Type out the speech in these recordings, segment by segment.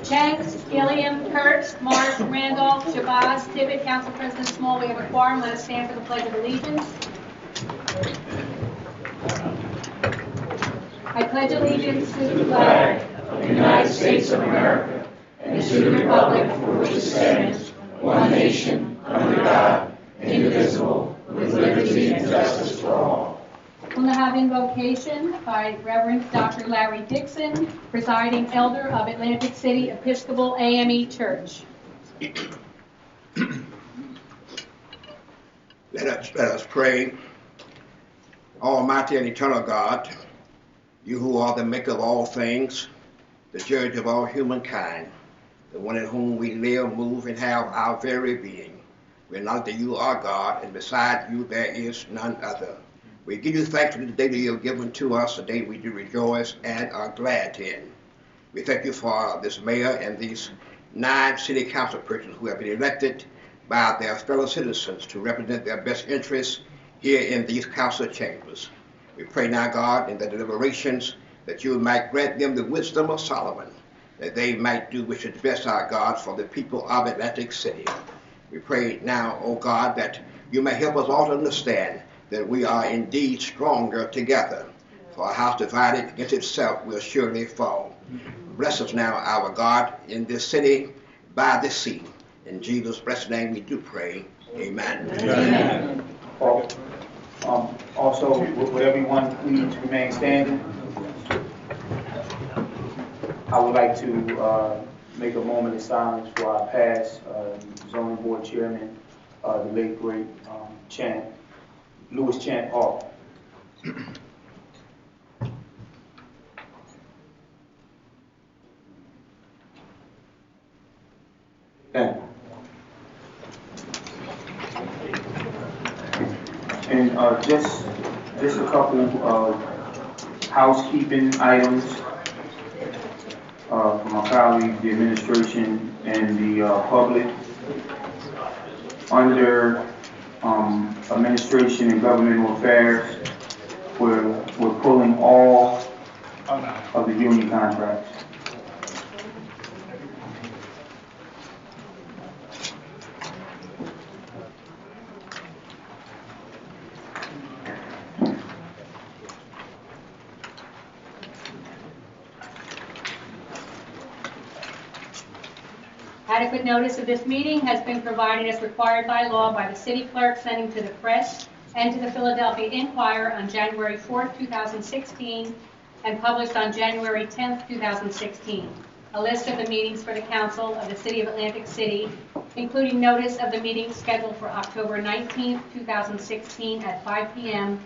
Jenks, Gilliam, Kurtz, Marsh, Randolph, Shabazz, Tibbet, Council President Small. We have a quorum. Let us stand for the Pledge of Allegiance. I pledge allegiance to the flag of the United States of America and to the republic for which it stands, one nation, under God, indivisible, with liberty and justice for all. We'll now have invocation by Reverend Dr. Larry Dixon, presiding elder of Atlantic City Episcopal AME Church. Let us pray. Almighty and eternal God, you who are the maker of all things, the judge of all humankind, the one in whom we live, move, and have our very being. We acknowledge that you are God, and beside you there is none other. We give you thanks for the day that you have given to us, a day we do rejoice and are glad in. We thank you for this mayor and these 9 city council persons who have been elected by their fellow citizens to represent their best interests here in these council chambers. We pray now, God, in the deliberations that you might grant them the wisdom of Solomon, that they might do which is best, our God, for the people of Atlantic City. We pray now, O God, that you may help us all to understand that we are indeed stronger together. For a house divided against itself will surely fall. Bless us now, our God, in this city by the sea. In Jesus' blessed name we do pray. Amen. Amen. Also, would everyone please remain standing? I would like to make a moment of silence for our past zoning board chairman, the late great Louis Chant Hall. Okay. And just a couple of housekeeping items from my colleagues, the administration, and the public. Under administration and governmental affairs, we're pulling all of the union contracts. Adequate notice of this meeting has been provided as required by law by the city clerk sending to the press and to the Philadelphia Inquirer on January 4th, 2016, and published on January 10th, 2016. A list of the meetings for the Council of the City of Atlantic City, including notice of the meeting scheduled for October 19th, 2016 at 5 p.m.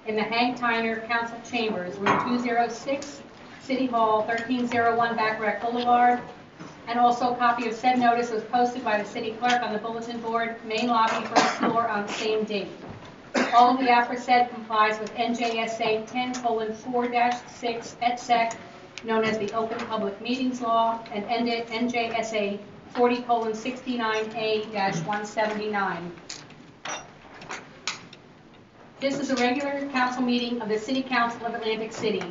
in the Hank Tyner Council Chambers, room 206, City Hall, 1301 Backrack Boulevard. And also a copy of said notice was posted by the city clerk on the bulletin board, main lobby, first floor on the same date. All of the aforesaid complies with NJSA 10:4-6 et sec, known as the Open Public Meetings Law, and NJSA 40:69A-179. This is a regular council meeting of the City Council of Atlantic City.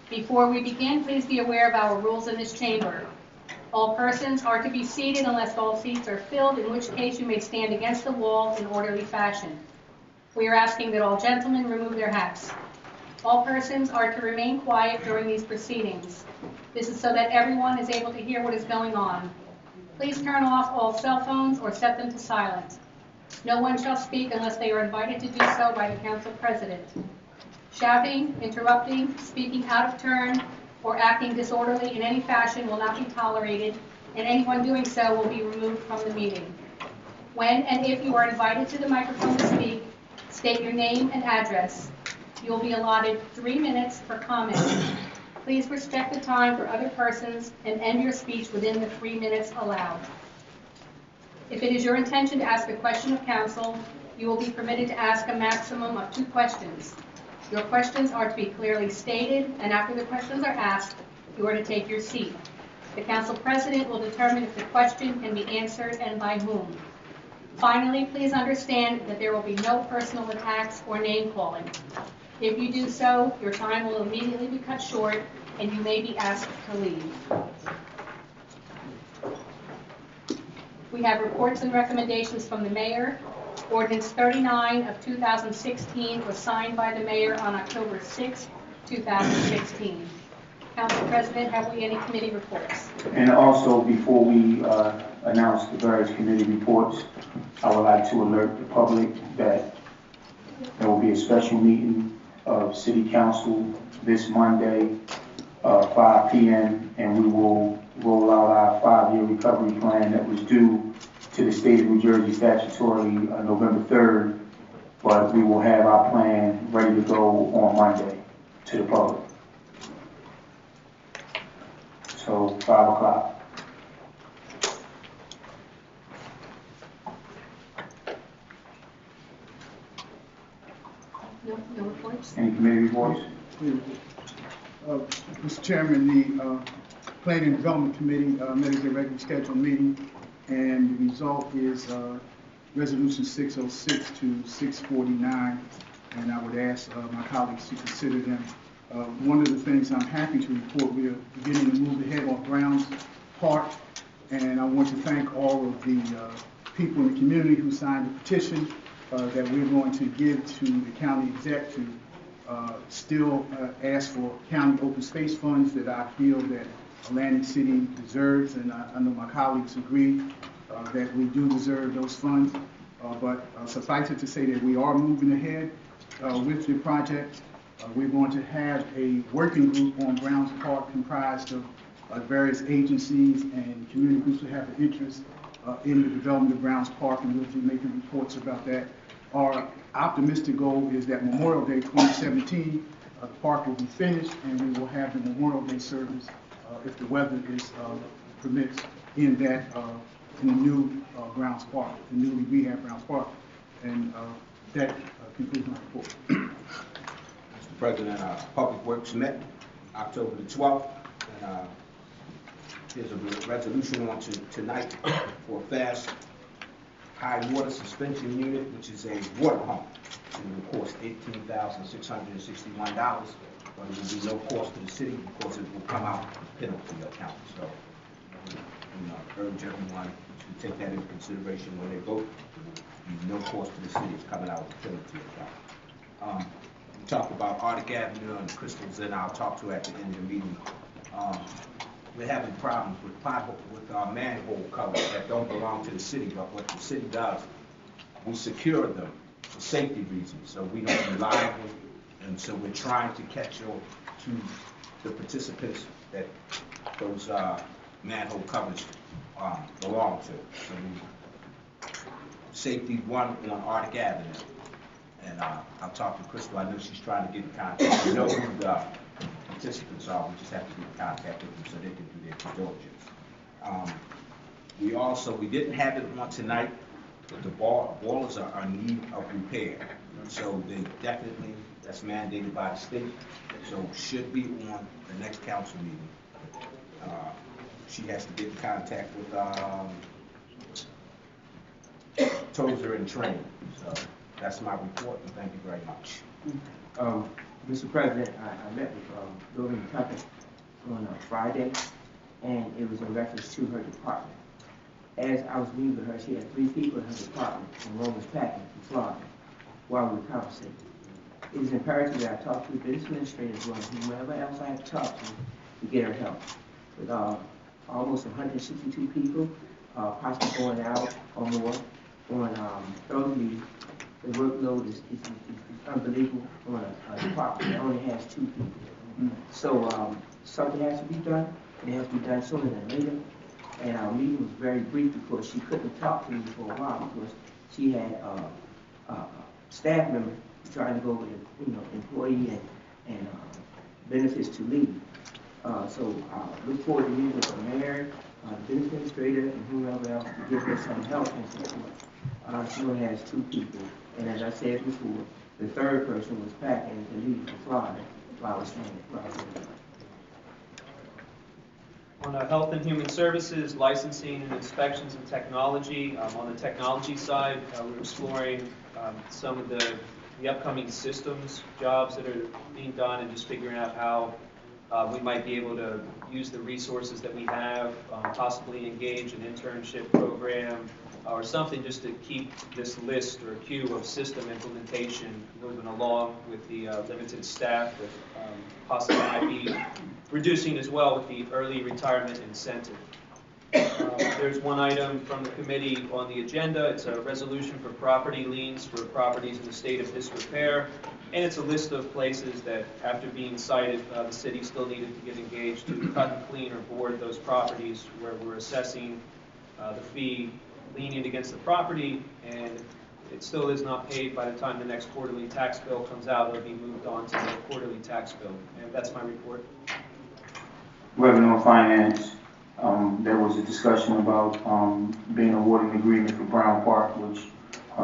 Before we begin, please be aware of our rules in this chamber. All persons are to be seated unless all seats are filled, in which case you may stand against the wall in orderly fashion. We are asking that all gentlemen remove their hats. All persons are to remain quiet during these proceedings. This is so that everyone is able to hear what is going on. Please turn off all cell phones or set them to silent. No one shall speak unless they are invited to do so by the council president. Shouting, interrupting, speaking out of turn, or acting disorderly in any fashion will not be tolerated, and anyone doing so will be removed from the meeting. When and if you are invited to the microphone to speak, state your name and address. You will be allotted 3 minutes for comment. Please respect the time for other persons and end your speech within the 3 minutes allowed. If it is your intention to ask a question of council, you will be permitted to ask a maximum of 2 questions. Your questions are to be clearly stated, and after the questions are asked, you are to take your seat. The council president will determine if the question can be answered and by whom. Finally, please understand that there will be no personal attacks or name calling. If you do so, your time will immediately be cut short and you may be asked to leave. We have reports and recommendations from the mayor. Ordinance 39 of 2016 was signed by the mayor on October 6, 2016. Council President, have we any committee reports? And also, before we announce the various committee reports, I would like to alert the public that there will be a special meeting of City Council this Monday, 5 p.m., and we will roll out our 5-year recovery plan that was due to the state of New Jersey statutorily November 3rd, but we will have our plan ready to go on Monday to the public. So 5 o'clock. No reports? Any committee reports? Mr. Chairman, the Planning and Development Committee met at their regularly scheduled meeting, and the result is Resolution 606 to 649, and I would ask my colleagues to consider them. One of the things I'm happy to report, we are beginning to move ahead on Browns Park, and I want to thank all of the people in the community who signed the petition that we're going to give to the county exec to still ask for county open space funds that I feel that Atlantic City deserves, and I know my colleagues agree that we do deserve those funds. But suffice it to say that we are moving ahead with the project. We're going to have a working group on Browns Park comprised of various agencies and community groups who have an interest in the development of Browns Park, and we'll be making reports about that. Our optimistic goal is that Memorial Day 2017, the park will be finished, and we will have the Memorial Day service, if the weather permits, in the new Browns Park, the newly rehabbed Browns Park. And that concludes my report. Mr. President, Public Works met October the 12th, and there's a resolution on tonight for a fast high water suspension unit, which is a water pump. It will cost $18,661, but it will be no cost to the city because it will come out penalty account. So, urge everyone to take that into consideration when they vote. There will be no cost to the city. It's coming out of the penalty account. We talked about Arctic Avenue and Crystal's, and I'll talk to at the end of the meeting. We're having problems with manhole covers that don't belong to the city, but what the city does, we secure them for safety reasons, so we don't rely on them, and so we're trying to catch on to the participants that those manhole covers belong to. So safety one on Arctic Avenue, and I'll talk to Crystal. I know she's trying to get in contact. We know who the participants are. We just have to get in contact with them so they can do their due diligence. We didn't have it on tonight, but the boilers are in need of repair. So they definitely, that's mandated by the state, so should be on the next council meeting. She has to get in contact with Tozer and Train. So that's my report, and thank you very much. Mr. President, I met with Building Tucker on Friday, and it was in reference to her department. As I was meeting with her, she had 3 people in her department, and one was packing from Florida while we were conversating. It is imperative that I talk to the business administrator as well as whoever else I have to talk to get her help. With almost 162 people, possibly going out or more on Thursday, the workload is unbelievable on a department that only has 2 people. So something has to be done, and it has to be done sooner than later. And our meeting was very brief because she couldn't talk to me for a while because she had a staff member trying to go with employee and benefits to leave. So I look forward to meeting with the mayor, the business administrator, and whoever else to give her some help and support. She only has 2 people. And as I said before, the 3rd person was packing to leave for Florida while I was standing. On Health and Human Services, licensing and inspections and technology. On the technology side, we're exploring some of the upcoming systems jobs that are being done and just figuring out how we might be able to use the resources that we have, possibly engage an internship program or something just to keep this list or queue of system implementation moving along with the limited staff that possibly might be reducing as well with the early retirement incentive. There's one item from the committee on the agenda. It's a resolution for property liens for properties in the state of disrepair. And it's a list of places that, after being cited, the city still needed to get engaged to cut and clean or board those properties where we're assessing the fee lenient against the property, and it still is not paid by the time the next quarterly tax bill comes out. It'll be moved on to the quarterly tax bill. And that's my report. Revenue and Finance, there was a discussion about being awarded an agreement for Brown Park, which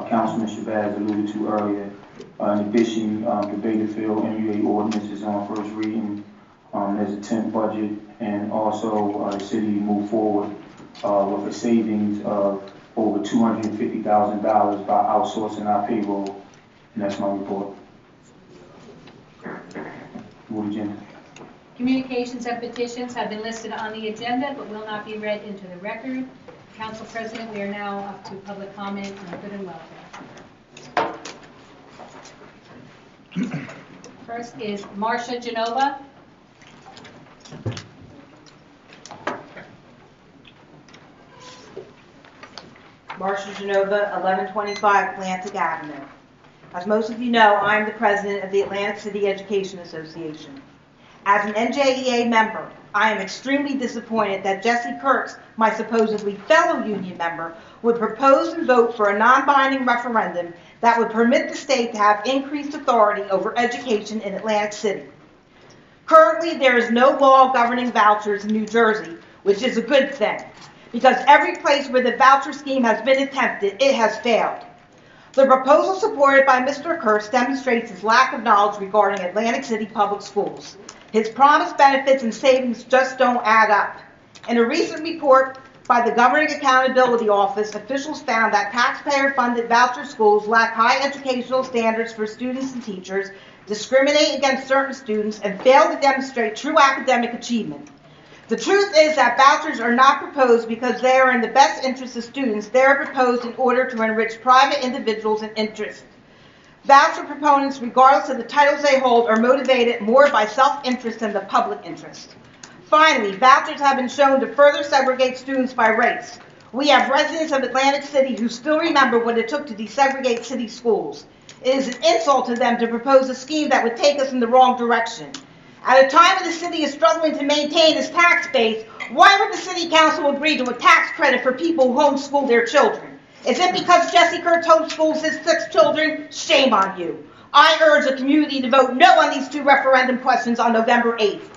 Councilman Shabazz alluded to earlier. In addition, the Bakerfield MUA ordinance is on first reading. There's a 10th budget, and also the city moved forward with a savings of over $250,000 by outsourcing our payroll, and that's my report. Move agenda. Communications and petitions have been listed on the agenda but will not be read into the record. Council President, we are now up to public comment on good and welfare. First is Marcia Genova. Marcia Genova, 1125 Atlantic Avenue. As most of you know, I am the president of the Atlantic City Education Association. As an NJEA member, I am extremely disappointed that Jesse Kurtz, my supposedly fellow union member, would propose and vote for a non-binding referendum that would permit the state to have increased authority over education in Atlantic City. Currently, there is no law governing vouchers in New Jersey, which is a good thing, because every place where the voucher scheme has been attempted, it has failed. The proposal supported by Mr. Kurtz demonstrates his lack of knowledge regarding Atlantic City public schools. His promised benefits and savings just don't add up. In a recent report by the Governing Accountability Office, officials found that taxpayer-funded voucher schools lack high educational standards for students and teachers, discriminate against certain students, and fail to demonstrate true academic achievement. The truth is that vouchers are not proposed because they are in the best interest of students. They are proposed in order to enrich private individuals and interests. Voucher proponents, regardless of the titles they hold, are motivated more by self-interest than the public interest. Finally, vouchers have been shown to further segregate students by race. We have residents of Atlantic City who still remember what it took to desegregate city schools. It is an insult to them to propose a scheme that would take us in the wrong direction. At a time when the city is struggling to maintain its tax base, why would the city council agree to a tax credit for people who homeschool their children? Is it because Jesse Kurtz homeschools his 6 children? Shame on you. I urge the community to vote no on these 2 referendum questions on November 8th.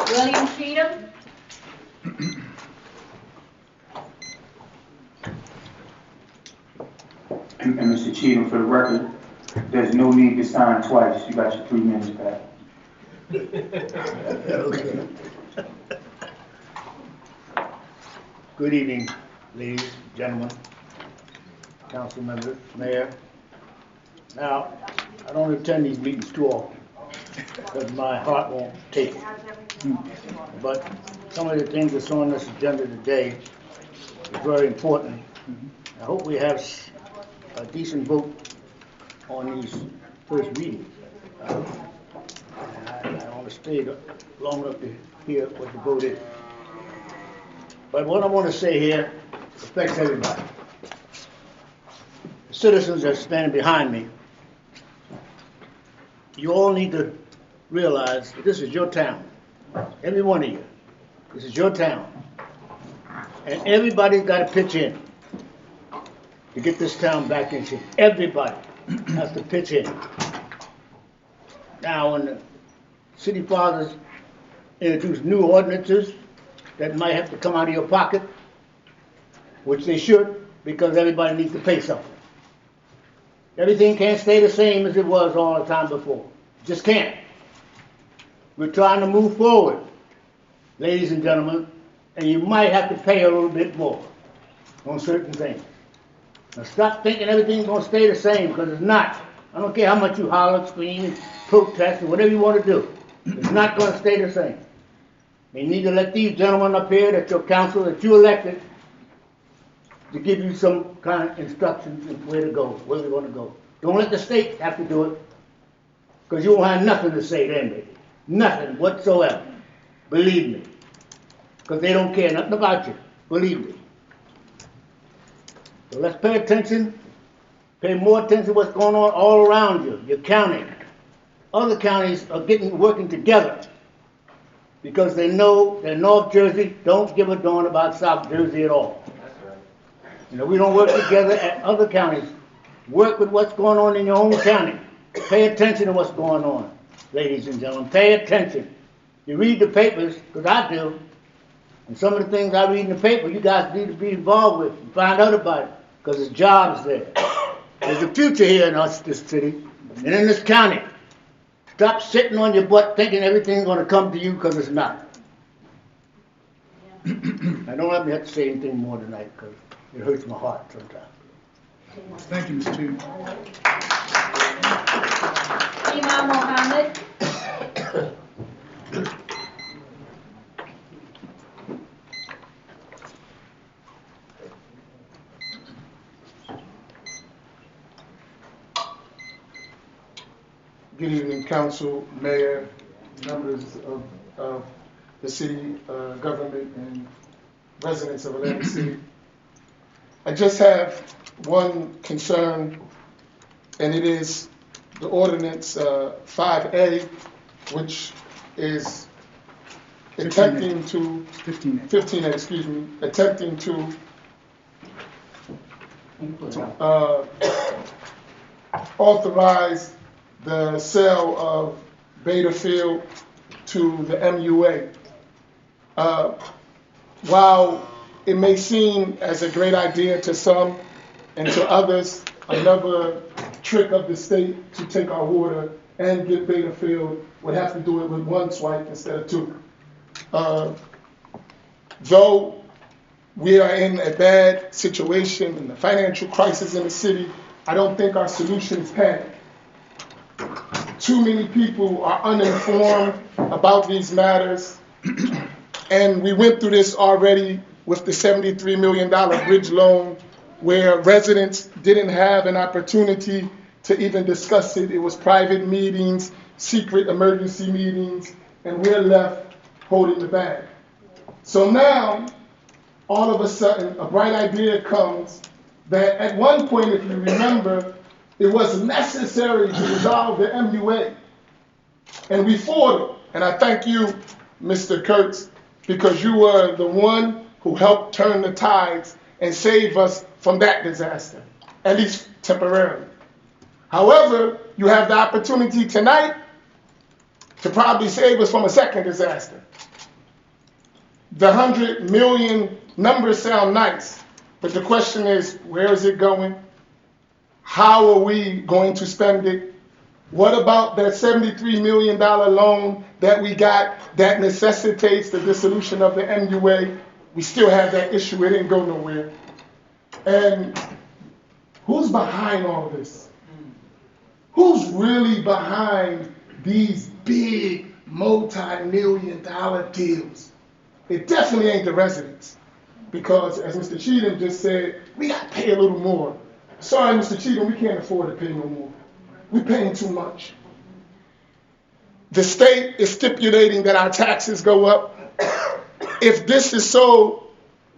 William Cheatham. And Mr. Cheatham, for the record, there's no need to sign twice. You got your 3 minutes back. Okay. Good evening, ladies, gentlemen, council members, mayor. Now, I don't attend these meetings too often because my heart won't take it. But some of the things that's on this agenda today is very important. I hope we have a decent vote on these first readings. I don't want to stay long enough to hear what the vote is. But what I want to say here affects everybody. The citizens that are standing behind me, you all need to realize that this is your town. Every one of you. This is your town. And everybody's got to pitch in to get this town back in shape. Everybody has to pitch in. Now, when the city fathers introduce new ordinances that might have to come out of your pocket, which they should, because everybody needs to pay something. Everything can't stay the same as it was all the time before. Just can't. We're trying to move forward, ladies and gentlemen, and you might have to pay a little bit more on certain things. Now stop thinking everything's going to stay the same, because it's not. I don't care how much you holler, scream, and protest, or whatever you want to do. It's not going to stay the same. They need to let these gentlemen up here, that your council, that you elected, to give you some kind of instructions of where to go, where we want to go. Don't let the state have to do it, because you won't have nothing to say then, baby. Nothing whatsoever. Believe me. Because they don't care nothing about you. Believe me. So let's pay attention. Pay more attention to what's going on all around you, your county. Other counties are working together because they know that North Jersey don't give a darn about South Jersey at all. You know, we don't work together at other counties. Work with what's going on in your own county. Pay attention to what's going on, ladies and gentlemen. Pay attention. You read the papers, because I do, and some of the things I read in the paper, you guys need to be involved with and find out about it, because there's jobs there. There's a future here in this city and in this county. Stop sitting on your butt thinking everything's going to come to you, because it's not. I don't have to say anything more tonight, because it hurts my heart sometimes. Thank you, Mr. Chief. Imam Mohammed. Good evening, council, mayor, members of the city government, and residents of Atlantic City. I just have one concern, and it is the ordinance 5A, which is attempting to 15A, excuse me, attempting to authorize the sale of Beta Field to the MUA. While it may seem as a great idea to some, and to others, another trick of the state to take our water and get Beta Field, would have to do it with one swipe instead of two. Though we are in a bad situation and a financial crisis in the city, I don't think our solution is panic. Too many people are uninformed about these matters, and we went through this already with the $73 million bridge loan, where residents didn't have an opportunity to even discuss it. It was private meetings, secret emergency meetings, and we're left holding the bag. So now, all of a sudden, a bright idea comes that at one point, if you remember, it was necessary to resolve the MUA. And we fought it. And I thank you, Mr. Kurtz, because you were the one who helped turn the tides and save us from that disaster, at least temporarily. However, you have the opportunity tonight to probably save us from a second disaster. The 100 million numbers sound nice, but the question is, where is it going? How are we going to spend it? What about that $73 million loan that we got that necessitates the dissolution of the MUA? We still have that issue. It didn't go nowhere. And who's behind all this? Who's really behind these big multi-million-dollar deals? It definitely ain't the residents, because as Mr. Cheatham just said, we got to pay a little more. Sorry, Mr. Cheatham, we can't afford to pay no more. We're paying too much. The state is stipulating that our taxes go up. If this is sold,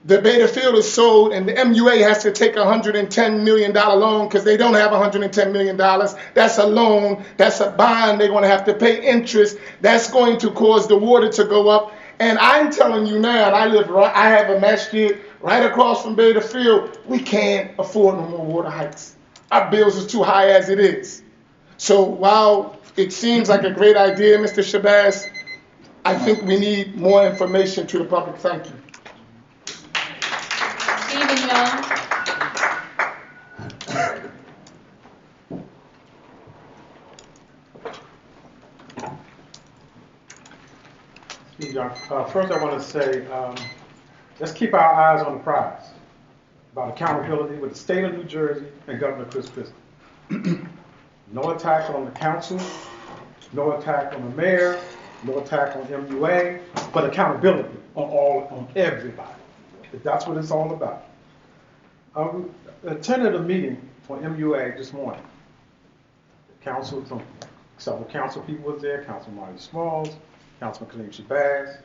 the Beta Field is sold, and the MUA has to take a $110 million loan because they don't have $110 million. That's a loan. That's a bond. They're going to have to pay interest. That's going to cause the water to go up. And I'm telling you now, and I have a masjid right across from Beta Field. We can't afford no more water hikes. Our bills are too high as it is. So while it seems like a great idea, Mr. Shabazz, I think we need more information to the public. Thank you. Stephen Young. First, I want to say, let's keep our eyes on the prize about accountability with the state of New Jersey and Governor Chris Christie. No attack on the council, no attack on the mayor, no attack on MUA, but accountability on everybody. That's what it's all about. I attended a meeting for MUA this morning. Several council people was there, Councilman Marty Smalls, Councilman Khalid Shabazz,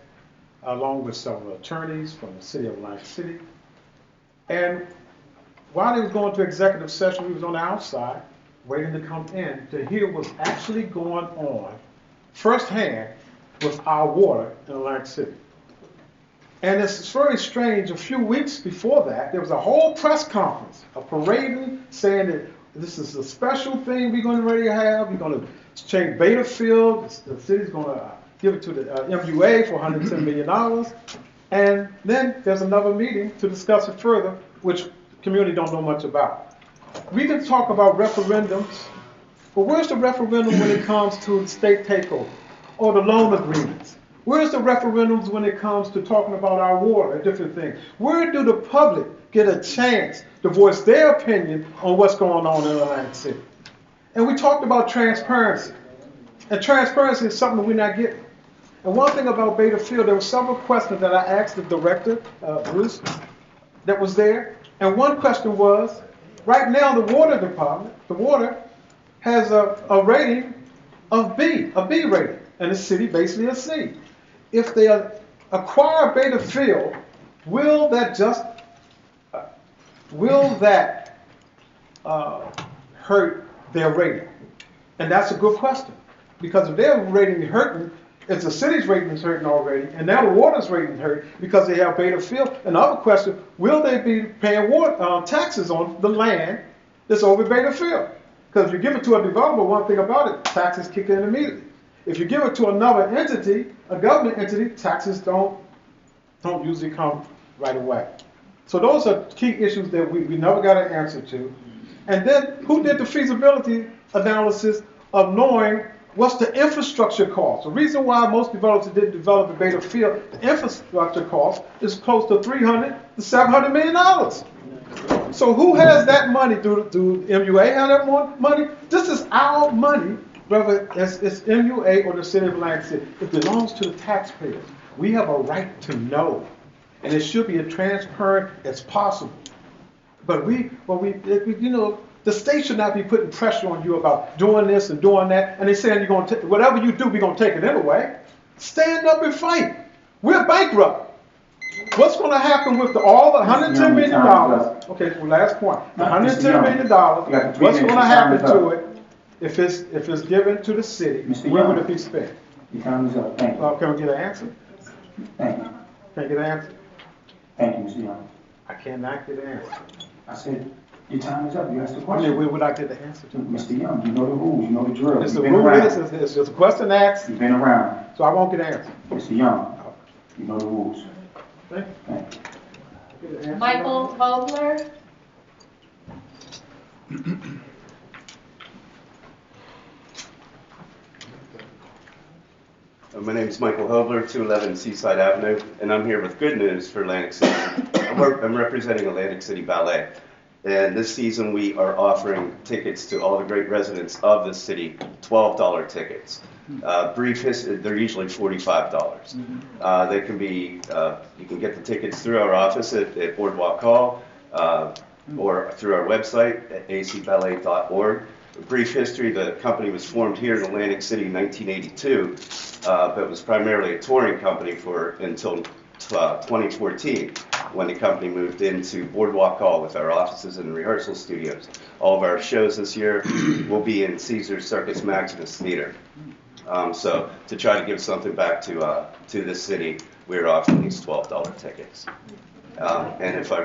along with several attorneys from the city of Atlantic City. And while they was going to executive session, we was on the outside waiting to come in to hear what's actually going on firsthand with our water in Atlantic City. And it's very strange, a few weeks before that, there was a whole press conference, a parading saying that this is a special thing we're going to ready to have. We're going to change Beta Field. The city's going to give it to the MUA for $110 million. And then there's another meeting to discuss it further, which the community don't know much about. We can talk about referendums, but where's the referendum when it comes to the state takeover or the loan agreements? Where's the referendums when it comes to talking about our water and different things? Where do the public get a chance to voice their opinion on what's going on in Atlantic City? And we talked about transparency. And transparency is something that we're not getting. And one thing about Beta Field, there were several questions that I asked the director, Bruce, that was there. And one question was, right now the water department, the water, has a rating of B, a B rating. And the city basically a C. If they acquire Beta Field, will that hurt their rating? And that's a good question. Because if their rating is hurting, if the city's rating is hurting already, and now the water's rating is hurting because they have Beta Field. Another question, will they be paying water, taxes on the land that's over Beta Field? Because if you give it to a developer, one thing about it, taxes kick in immediately. If you give it to another entity, a government entity, taxes don't usually come right away. So those are key issues that we never got an answer to. And then who did the feasibility analysis of knowing what's the infrastructure cost? The reason why most developers didn't develop the Beta Field, the infrastructure cost is close to $300 to $700 million. So who has that money? Do MUA have that more money? This is our money, whether it's MUA or the city of Atlantic City. It belongs to the taxpayers. We have a right to know, and it should be as transparent as possible. But the state should not be putting pressure on you about doing this and doing that, and they're saying you're going to whatever you do, we're going to take it anyway. Stand up and fight. We're bankrupt. What's going to happen with all the $110 million? Okay, so last point. The $110 million. What's going to happen to it if it's given to the city? Where would it be spent? Your time is up. Thank you. Can we get an answer? Thank you. Can I get an answer? Thank you, Mr. Young. I cannot get an answer. I said, your time is up. You asked the I question. mean, where would I get the answer to? Mr. Young, you know the rules. You know the drill. It's You've the been rule around. it's just a question asked, You've been around. so I won't get an answer. Mr. Young, you know the rules. Thank Thank you. you. Get an answer? Michael Vogler. My name is Michael Hobler, 211 Seaside Avenue, and I'm here with good news for Atlantic City. I'm representing Atlantic City Ballet. And this season we are offering tickets to all the great residents of the city, $12 tickets. Brief history, they're usually $45. They can be, you can get the tickets through our office at Boardwalk Hall or through our website at acballet.org. Brief history, the company was formed here in Atlantic City in 1982, but was primarily a touring company until 2014, when the company moved into Boardwalk Hall with our offices and rehearsal studios. All of our shows this year will be in Caesar's Circus Maximus Theater. So to try to give something back to this city, we're offering these $12 tickets. And if I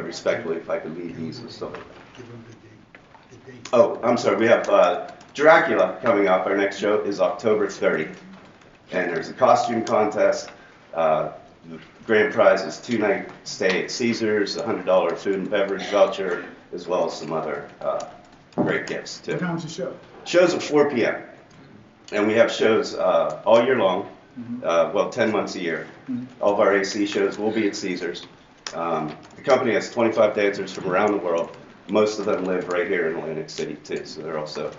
could leave these with something. Oh, I'm sorry, we have Dracula coming up. Our next show is October 30th. And there's a costume contest. The grand prize is 2-night stay at Caesar's, a $100 food and beverage voucher, as well as some other great gifts too. What time's the show? Show's at 4 p.m. And we have shows all year long, 10 months a year. All of our AC shows will be at Caesar's. The company has 25 dancers from around the world. Most of them live right here in Atlantic City too, so they're also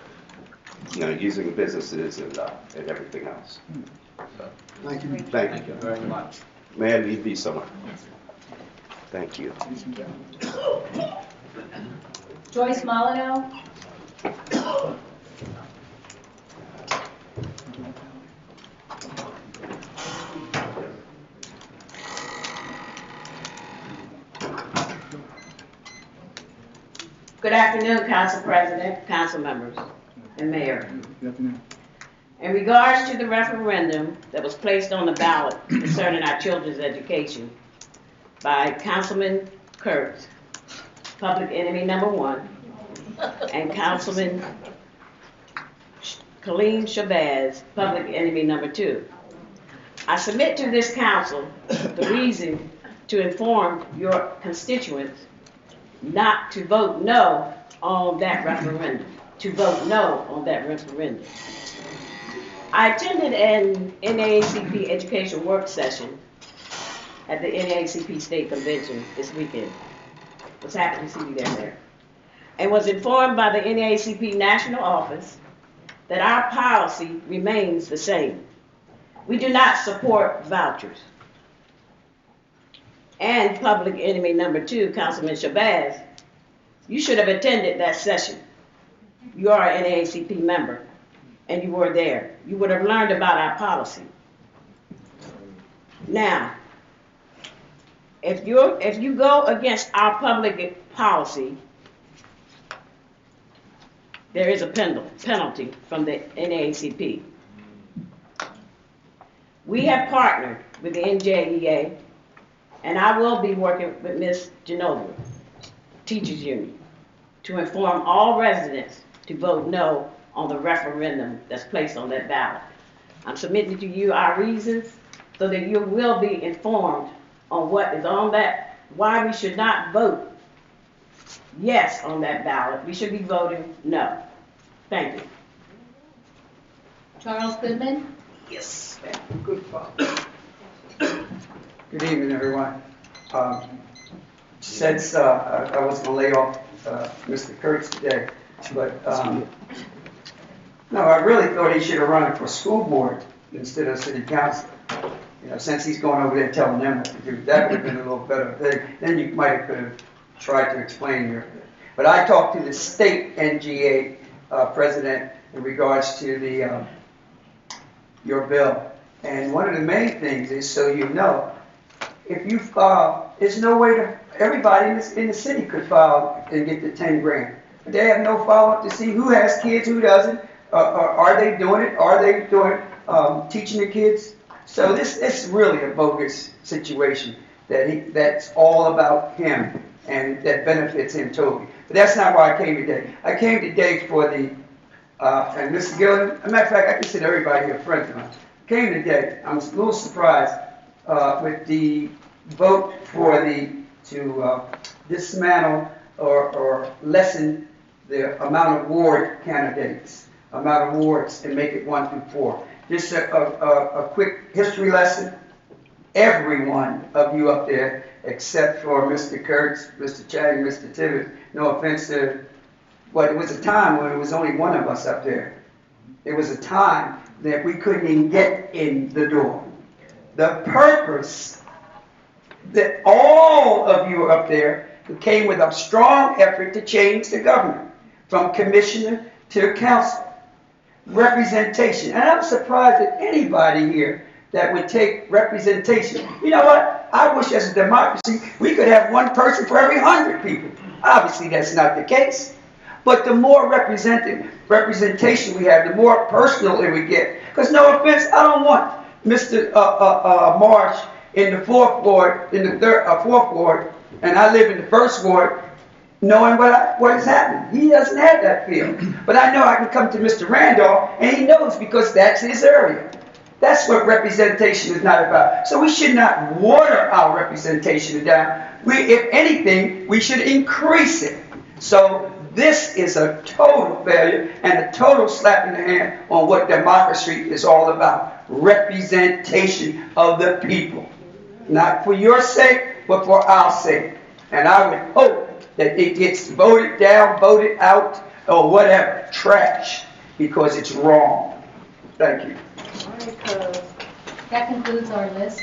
using businesses and everything else. Thank you. Thank you. Very much. May I leave these somewhere? Thank you. Joyce Molyneux. Good afternoon, Council President, council members, and Mayor. Good afternoon. In regards to the referendum that was placed on the ballot concerning our children's education by Councilman Kurtz, public enemy number 1, and Councilman Kaleem Shabazz, public enemy number 2. I submit to this council the reason to inform your constituents not to vote no on that referendum, to vote no on that referendum. I attended an NAACP education work session at the NAACP State Convention this weekend. Was happy to see you there, and was informed by the NAACP National Office that our policy remains the same. We do not support vouchers. And public enemy number 2, Councilman Shabazz, you should have attended that session. You are an NAACP member, and you were there. You would have learned about our policy. Now, if you go against our public policy, there is a penalty from the NAACP. We have partnered with the NJEA, and I will be working with Ms. Genova, Teachers Union, to inform all residents to vote no on the referendum that's placed on that ballot. I'm submitting to you our reasons so that you will be informed on what is on that, why we should not vote yes on that ballot. We should be voting no. Thank you. Charles Goodman. Yes. Good evening, everyone. Since I was going to lay off Mr. Kurtz today, but no, I really thought he should have run for school board instead of city council. You know, since he's going over there telling them what to do, that would have been a little better thing. Then you might have tried to explain your. But I talked to the state NGA president in regards to the your bill, and one of the main things is, so you know, if you file, there's no way to, everybody in the city could file and get the 10 grand. But they have no follow-up to see who has kids, who doesn't. Are they doing it? Are they doing teaching the kids? So this is really a bogus situation that's all about him and that benefits him totally. But that's not why I came today. I came today for the, and Mr. Gillen, as a matter of fact, I consider everybody here friends of mine. I came today, I was a little surprised with the vote for to dismantle or lessen the amount of ward candidates, amount of wards, and make it 1 through 4. Just a quick history lesson. Every one of you up there, except for Mr. Kurtz, Mr. Chang, Mr. Tibbetts, no offense to, but it was a time when it was only one of us up there. It was a time that we couldn't even get in the door. The purpose that all of you up there came with a strong effort to change the government, from commissioner to council. Representation. And I'm surprised at anybody here that would take representation. You know what? I wish as a democracy we could have one person for every 100 people. Obviously that's not the case. But the more representation we have, the more personal it we get. Because no offense, I don't want Mr. Marsh in the 4th ward, in the 4th ward, and I live in the 1st ward, knowing what is happening. He doesn't have that feel. But I know I can come to Mr. Randolph, and he knows because that's his area. That's what representation is not about. So we should not water our representation down. If anything, we should increase it. So this is a total failure and a total slap in the hand on what democracy is all about. Representation of the people. Not for your sake, but for our sake. And I would hope that it gets voted down, voted out, or whatever. Trash. because it's wrong. Thank you. That concludes our list.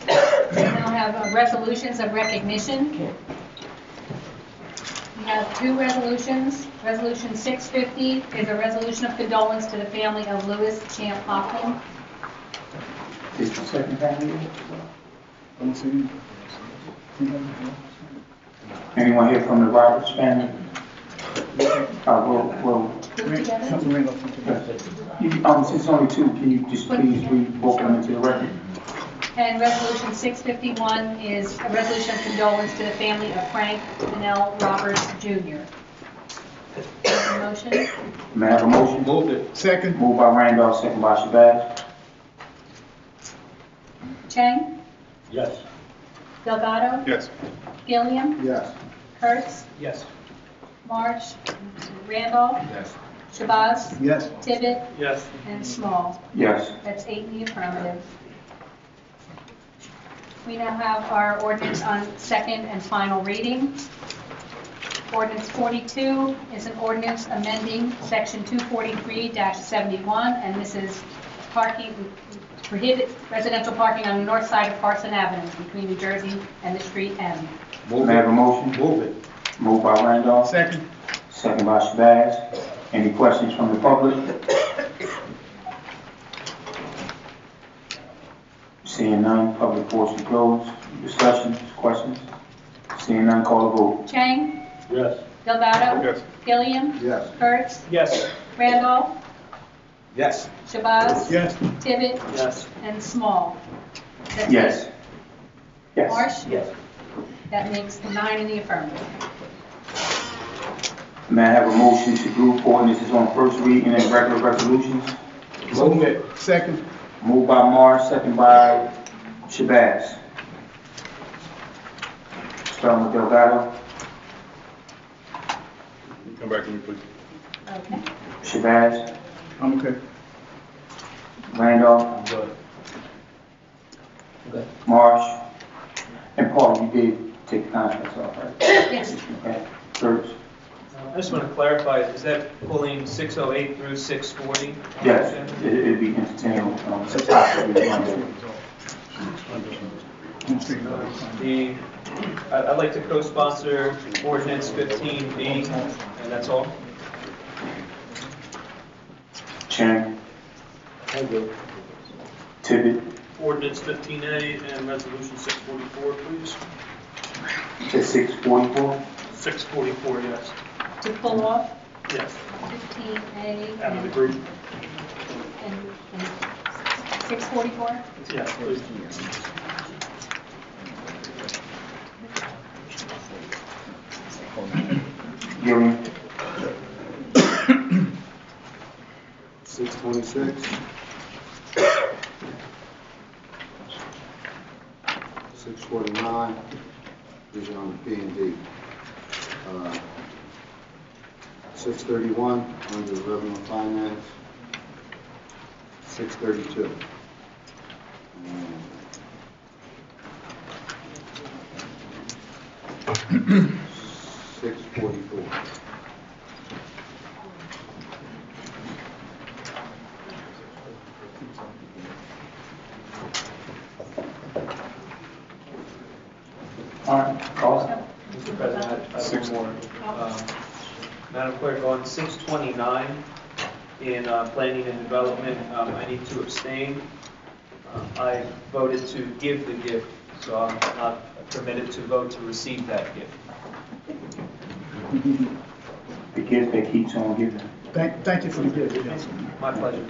We now have resolutions of recognition. We have two resolutions. Resolution 650 is a resolution of condolence to the family of Louis Champ Hoffman. Is the second family? Don't see Anyone here from the Roberts family? Well, Group together. Councilman Randolph, something. It's only two, can you just please read both of them into the record? And resolution 651 is a resolution of condolence to the family of Frank Pinnell Roberts Jr. Motion? May I have a motion? Moved it. Second. Moved by Randolph, second by Shabazz. Chang? Yes. Delgado? Yes. Gilliam? Yes. Kurtz? Yes. March? Randolph? Yes. Shabazz? Yes. Tibbet? Yes. And Small. Yes. That's 8 in the affirmative. We now have our ordinance on second and final reading. Ordinance 42 is an ordinance amending section 243-71, and this is parking, prohibit residential parking on the north side of Carson Avenue between New Jersey and the street M. May I have a motion? Move it. Moved by Randolph. Second. Second by Shabazz. Any questions from the public? Seeing none, public portion closed. Discussions, questions? Seeing none, call the vote. Chang? Yes. Delgado? Yes. Gilliam? Yes. Kurtz? Yes. Randolph? Yes. Shabazz? Yes. Tibbet? Yes. And Small. That's Yes. it. Yes. Marsh? Yes. That makes 9 in the affirmative. May I have a motion to group ordinances on first reading and regular resolutions? Move it. Second. Moved by Marsh, second by Shabazz. Starting with Delgado. Come back to me, please. Okay. Shabazz. I'm okay. Randolph. Good. Marsh. And Paul, you did take the contracts off, right? Yes. Okay. Kurtz. I just want to clarify, is that pulling 608 through 640? Yes, it'd be entertaining. I'd like to co-sponsor ordinance 15B, and that's all. Chang. Tibbet. Ordinance 15A and resolution 644, please. To 644. 644, yes. To pull off Yes. 15A Out of the group. and 644? Yes, please. Gilliam. 626. 649 is on the P and D. 631 under revenue and finance. 632. And 644. All right, call it. Mr. President, I have one more. Madam Clerk, on 629 in planning and development, I need to abstain. I voted to give the gift, so I'm not permitted to vote to receive that gift. The gift that keeps on giving. Thank you for the gift, Councilman. My pleasure.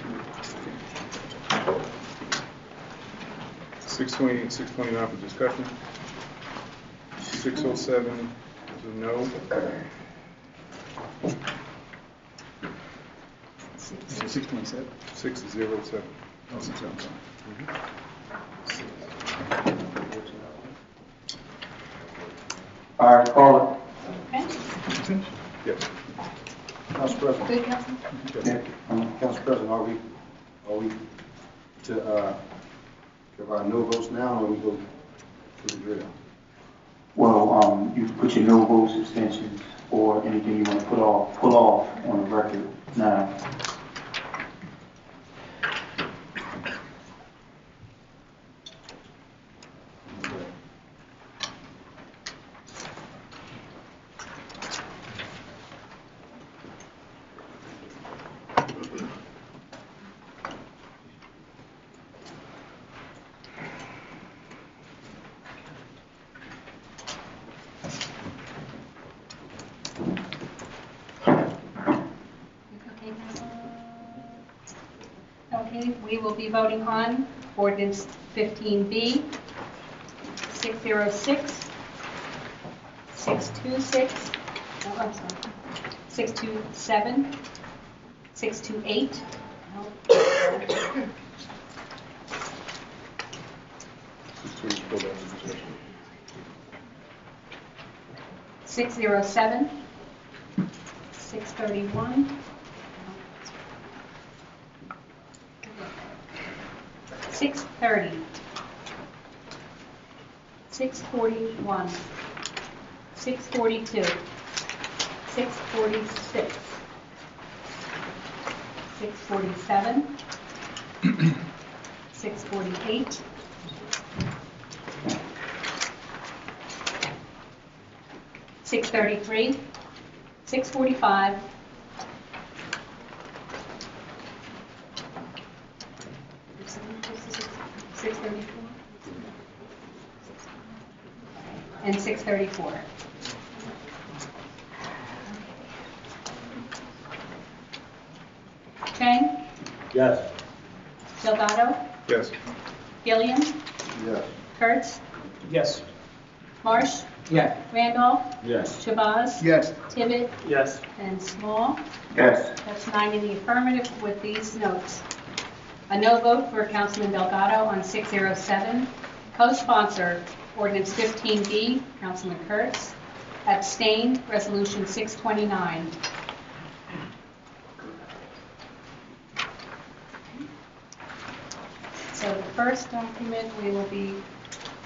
620 and 629 for discussion. 607 is a no. 627. 607. Oh, 607. All right, call Okay. Finish? Yes. Council President, Good, Councilman? it. Council President, are we to give our no votes now, or we go to the drill? Well, you can put your no votes, abstentions, or anything you want to pull off on the record Nine. Okay, we will be voting on ordinance 15B, 606, 626, oh, I'm sorry, 627, 628, no. 607, 631, 630, 641, 642, 646, 647, 648, 633, 645, 634, and 634. Chang? Yes. Delgado? Yes. Gilliam? Yes. Kurtz? Yes. Marsh? Yes. Randolph? Yes. Shabazz? Yes. Tibbet? Yes. And Small? Yes. That's 9 in the affirmative with these notes. A no vote for Councilman Delgado on 607. Co-sponsor, ordinance 15B, Councilman Kurtz. Abstained, resolution 629. So the first document we will be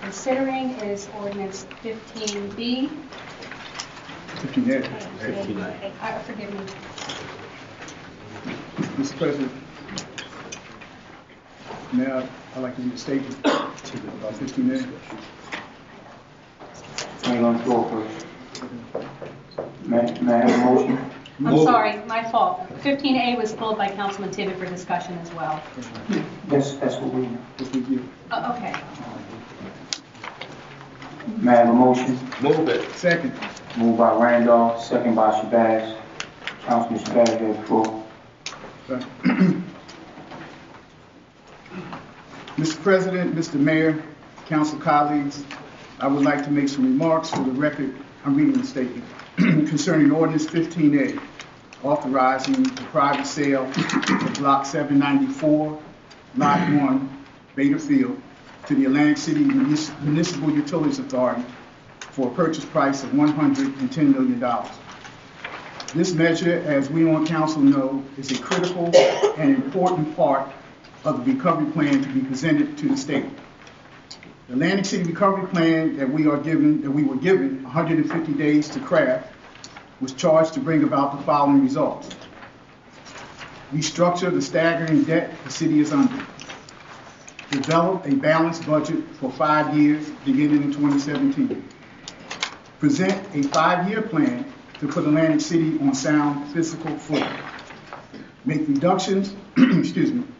considering is ordinance 15B. 15A. Forgive me. Mr. President, now I'd like to read a statement about 15A. Hang on the floor first. May I have a motion? I'm sorry, my fault. 15A was pulled by Councilman Tibbet for discussion as well. That's what we, Oh, okay. may I have a motion? Move it. Second. Moved by Randolph, second by Shabazz. Councilman Shabazz, you have the floor. Mr. President, Mr. Mayor, council colleagues, I would like to make some remarks for the record. I'm reading the statement concerning ordinance 15A, authorizing the private sale of block 794, lot 1, Beta Field, to the Atlantic City Municipal Utilities Authority for a purchase price of $110 million. This measure, as we on council know, is a critical and important part of the recovery plan to be presented to the state. The Atlantic City Recovery Plan that we were given 150 days to craft was charged to bring about the following results. Restructure the staggering debt the city is under. Develop a balanced budget for 5 years beginning in 2017. Present a 5-year plan to put Atlantic City on sound fiscal footing. Make reductions,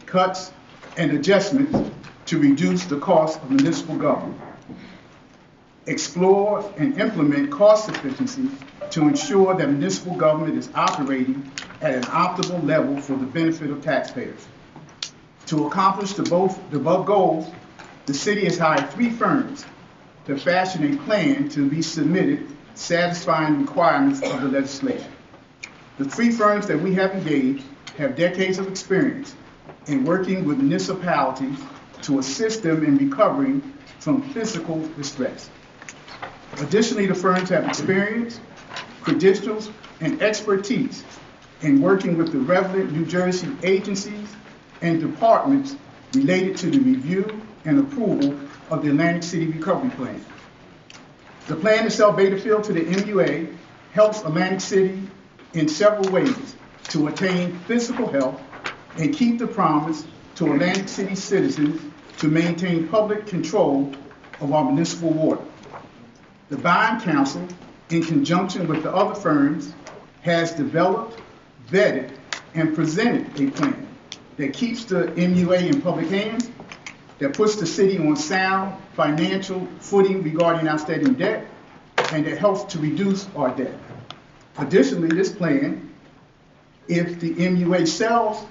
cuts, and adjustments to reduce the cost of municipal government. Explore and implement cost efficiency to ensure that municipal government is operating at an optimal level for the benefit of taxpayers. To accomplish the above goals, the city has hired 3 firms to fashion a plan to be submitted satisfying requirements of the legislation. The 3 firms that we have engaged have decades of experience in working with municipalities to assist them in recovering from physical distress. Additionally, the firms have experience, credentials, and expertise in working with the relevant New Jersey agencies and departments related to the review and approval of the Atlantic City Recovery Plan. The plan to sell Beta Field to the MUA helps Atlantic City in several ways, to attain physical health and keep the promise to Atlantic City citizens to maintain public control of our municipal water. The Bond Council, in conjunction with the other firms, has developed, vetted, and presented a plan that keeps the MUA in public hands, that puts the city on sound financial footing regarding outstanding debt, and that helps to reduce our debt. Additionally, this plan, if the MUA sells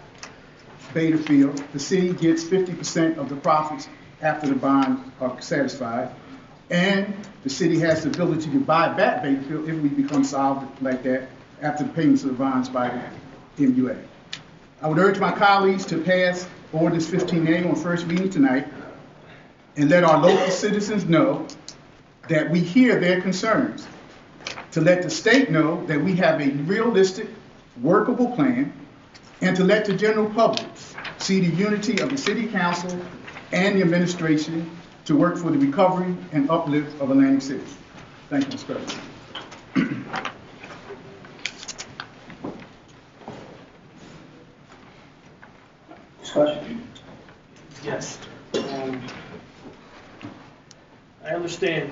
Beta Field, the city gets 50% of the profits after the bonds are satisfied, and the city has the ability to buy back Beta Field if we become solvent like that after the payments of the bonds by the MUA. I would urge my colleagues to pass Ordinance 15A on first reading tonight and let our local citizens know that we hear their concerns, to let the state know that we have a realistic, workable plan, and to let the general public see the unity of the City Council and the administration to work for the recovery and uplift of Atlantic City. Thank you, Mr. President. Discussion? Yes. I understand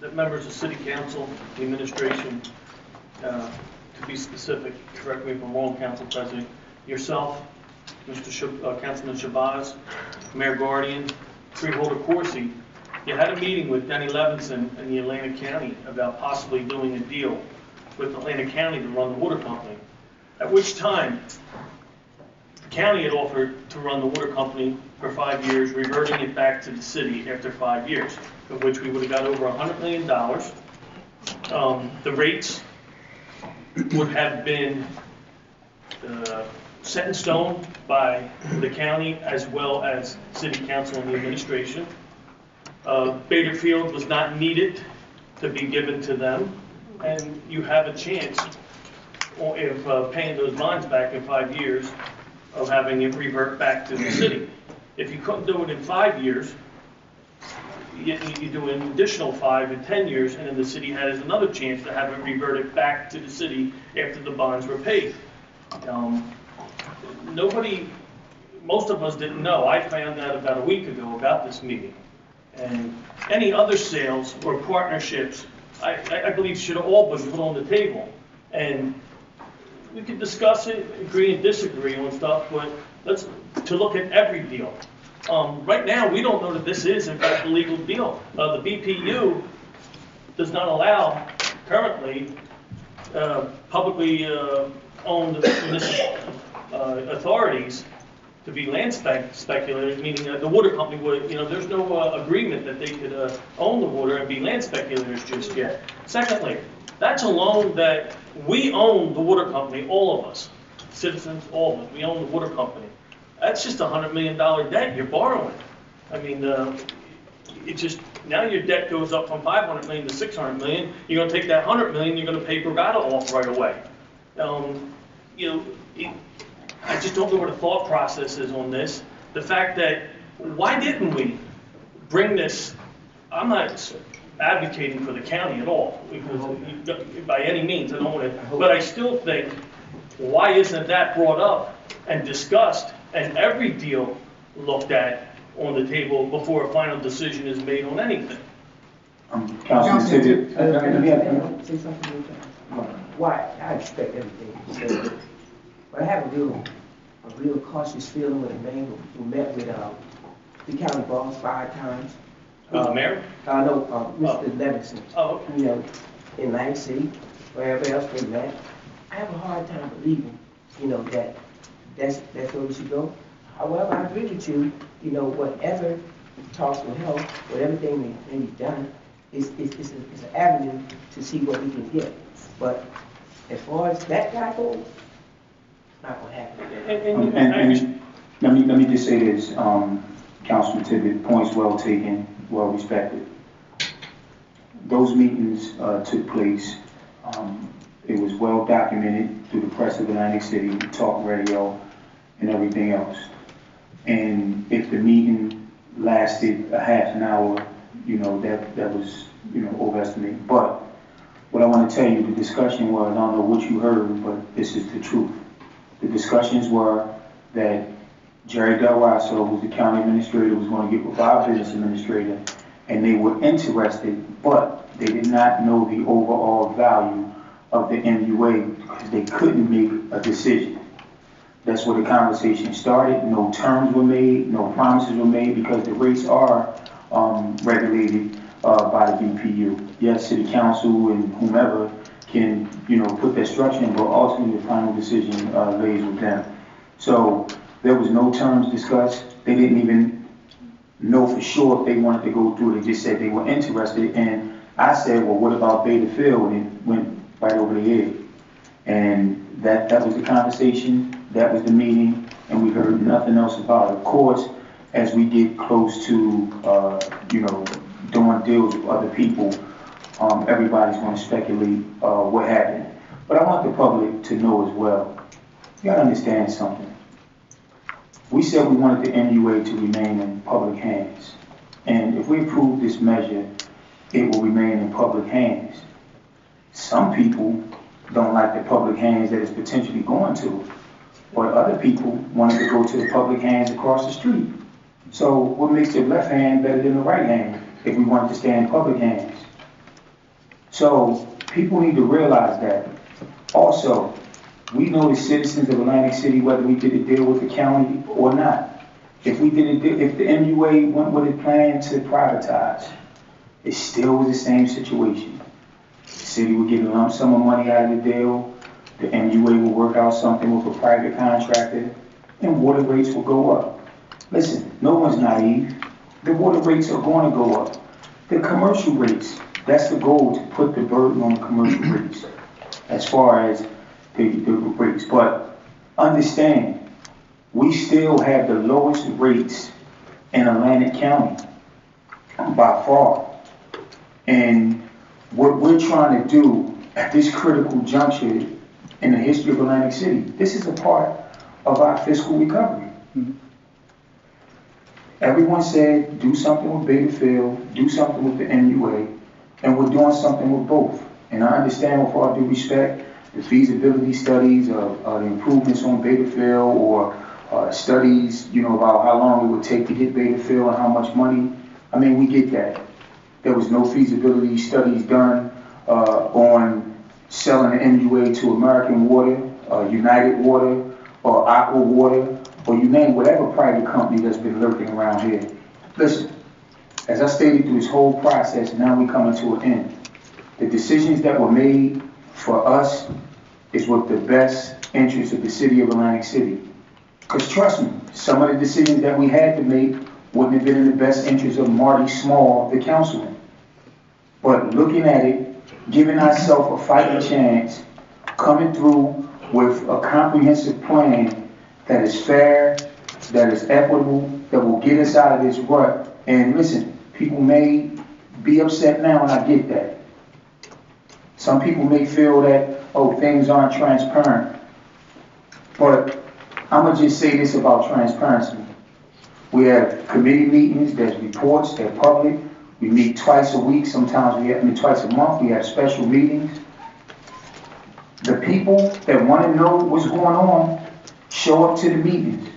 that members of City Council, the administration, to be specific, correct me if I'm wrong, Council President, yourself, Councilman Shabazz, Mayor Guardian, Freeholder Corsi, you had a meeting with Denny Levinson in the Atlantic County about possibly doing a deal with Atlantic County to run the water company, at which time the county had offered to run the water company for 5 years, reverting it back to the city after 5 years, of which we would have got over $100 million. The rates would have been set in stone by the county as well as City Council and the administration. Beta Field was not needed to be given to them, and you have a chance of paying those bonds back in 5 years of having it revert back to the city. If you couldn't do it in 5 years, you do an additional 5 and 10 years, and then the city has another chance to have it reverted back to the city after the bonds were paid. Most of us didn't know. I found out about a week ago about this meeting. And any other sales or partnerships, I believe should have all been put on the table. And we could discuss it, agree and disagree on stuff, but let's look at every deal. Right now, we don't know that this is in fact a legal deal. The BPU does not allow currently publicly owned municipal authorities to be land speculators, meaning that the water company would, there's no agreement that they could own the water and be land speculators just yet. Secondly, that's a loan that we own the water company, all of us, citizens, all of us, we own the water company. That's just a $100 million debt you're borrowing. I mean, it just, now your debt goes up from 500 million to 600 million. You're going to take that 100 million, you're going to pay Bravado off right away. I just don't know what the thought process is on this. The fact that, why didn't we bring this, I'm not advocating for the county at all, because by any means, I don't want to, but I still think, why isn't that brought up and discussed and every deal looked at on the table before a final decision is made on anything? Councilman Tippett, let me say something. Why? I expect everything to be said. But I have a real cautious feeling with a man who met with the county boss 5 times. Mayor? No, Mr. Levinson. Oh, okay. In Atlantic City, wherever else they met. I have a hard time believing, that's where we should go. However, I agree with you, whatever talks will help, whatever thing may be done, it's an avenue to see what we can get. But as far as that guy goes, it's not going to happen. And let me just say this, Councilman Tippett, points well taken, well respected. Those meetings took place. It was well documented through the press of Atlantic City, talk radio, and everything else. And if the meeting lasted a half an hour, that was, overestimated. But what I want to tell you, the discussion was, I don't know what you heard, but this is the truth. The discussions were that Jerry Del Rosso, who's the county administrator, was going to get with our business administrator, and they were interested, but they did not know the overall value of the MUA because they couldn't make a decision. That's where the conversation started. No terms were made, no promises were made because the rates are regulated by the BPU. Yes, city council and whomever can, put their structure in, but ultimately the final decision lays with them. So there was no terms discussed. They didn't even know for sure if they wanted to go through it. They just said they were interested. And I said, well, what about Beta Field? And it went right over the head. And that was the conversation, that was the meeting, and we heard nothing else about it. Of course, as we get close to, doing deals with other people, everybody's going to speculate what happened. But I want the public to know as well. You got to understand something. We said we wanted the MUA to remain in public hands. And if we approve this measure, it will remain in public hands. Some people don't like the public hands that it's potentially going to, but other people wanted to go to the public hands across the street. So what makes the left hand better than the right hand if we want to stay in public hands? So people need to realize that. Also, we know the citizens of Atlantic City, whether we did a deal with the county or not. If we did a deal, if the MUA went with a plan to privatize, it still was the same situation. The city would get a lump sum of money out of the deal, the MUA will work out something with a private contractor, and water rates will go up. Listen, no one's naive. The water rates are going to go up. The commercial rates, that's the goal, to put the burden on the commercial rates as far as the rates. But understand, we still have the lowest rates in Atlantic County by far. And what we're trying to do at this critical juncture in the history of Atlantic City, this is a part of our fiscal recovery. Mm-hmm. Everyone said, do something with Beta Field, do something with the MUA, and we're doing something with both. And I understand, with all due respect, the feasibility studies of the improvements on Beta Field, or studies, about how long it would take to get Beta Field and how much money. I mean, we get that. There was no feasibility studies done on selling the MUA to American Water, United Water, or Aqua Water, or you name whatever private company that's been lurking around here. Listen, as I stated through this whole process, now we coming to an end. The decisions that were made for us is with the best interest of the city of Atlantic City. Because trust me, some of the decisions that we had to make wouldn't have been in the best interest of Marty Small, the councilman. But looking at it, giving ourselves a fighting chance, coming through with a comprehensive plan that is fair, that is equitable, that will get us out of this rut. And listen, people may be upset now, and I get that. Some people may feel that, oh, things aren't transparent. But I'm going to just say this about transparency. We have committee meetings, there's reports, they're public. We meet twice a week, sometimes twice a month. We have special meetings. The people that want to know what's going on, show up to the meetings.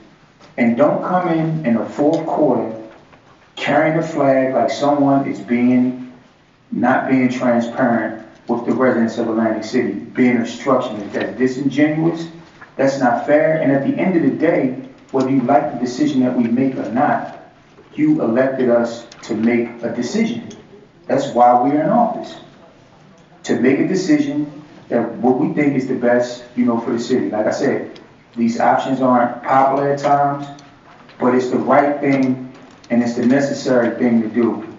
And don't come in the fourth quarter carrying a flag like someone is not being transparent with the residents of Atlantic City, being obstructionist. That's disingenuous, that's not fair, and at the end of the day, whether you like the decision that we make or not, you elected us to make a decision. That's why we're in office. To make a decision that what we think is the best, for the city. Like I said, these options aren't popular at times, but it's the right thing and it's the necessary thing to do.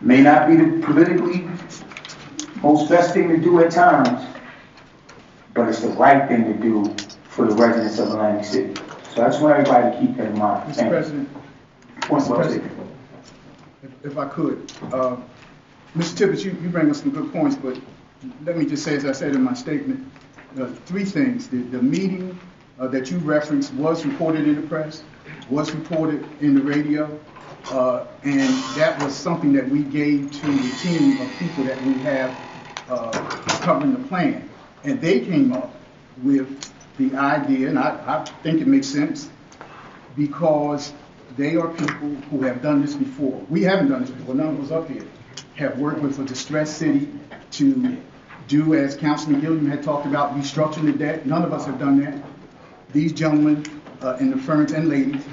May not be the politically most best thing to do at times, but it's the right thing to do for the residents of Atlantic City. So I just want everybody to keep that in mind. Mr. President, if I could, Mr. Tibbetts, you bring us some good points, but let me just say, as I said in my statement, three things. The meeting that you referenced was reported in the press, was reported in the radio, and that was something that we gave to the team of people that we have covering the plan. And they came up with the idea, and I think it makes sense, because they are people who have done this before. We haven't done this before, none of us up here have worked with a distressed city to do, as Councilman Gilliam had talked about, restructuring the debt. None of us have done that. These gentlemen and the firms and ladies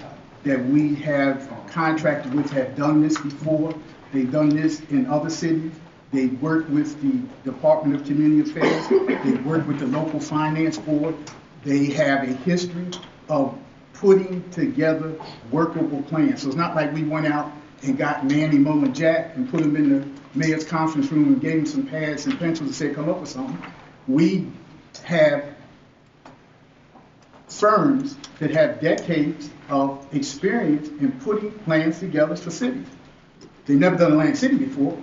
that we have contracted with have done this before. They've done this in other cities. They work with the Department of Community Affairs. They work with the local finance board. They have a history of putting together workable plans. So it's not like we went out and got Manny, Mo, and Jack and put them in the mayor's conference room and gave them some pads and pencils and said, come up with something. We have firms that have decades of experience in putting plans together for cities. They've never done Atlantic City before,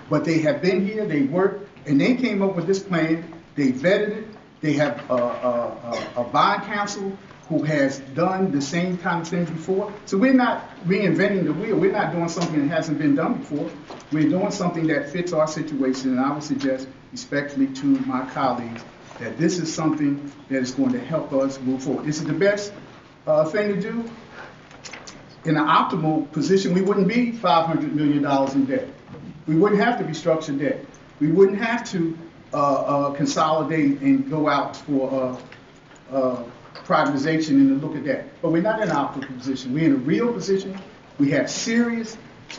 but they have been here, they worked, and they came up with this plan. They vetted it. They have a bond counsel who has done the same kind of things before. So we're not reinventing the wheel. We're not doing something that hasn't been done before. We're doing something that fits our situation, and I would suggest respectfully to my colleagues that this is something that is going to help us move forward. This is the best thing to do. In an optimal position, we wouldn't be $500 million in debt. We wouldn't have to restructure debt. We wouldn't have to consolidate and go out for privatization and to look at that. But we're not in an optimal position. We're in a real position. We have serious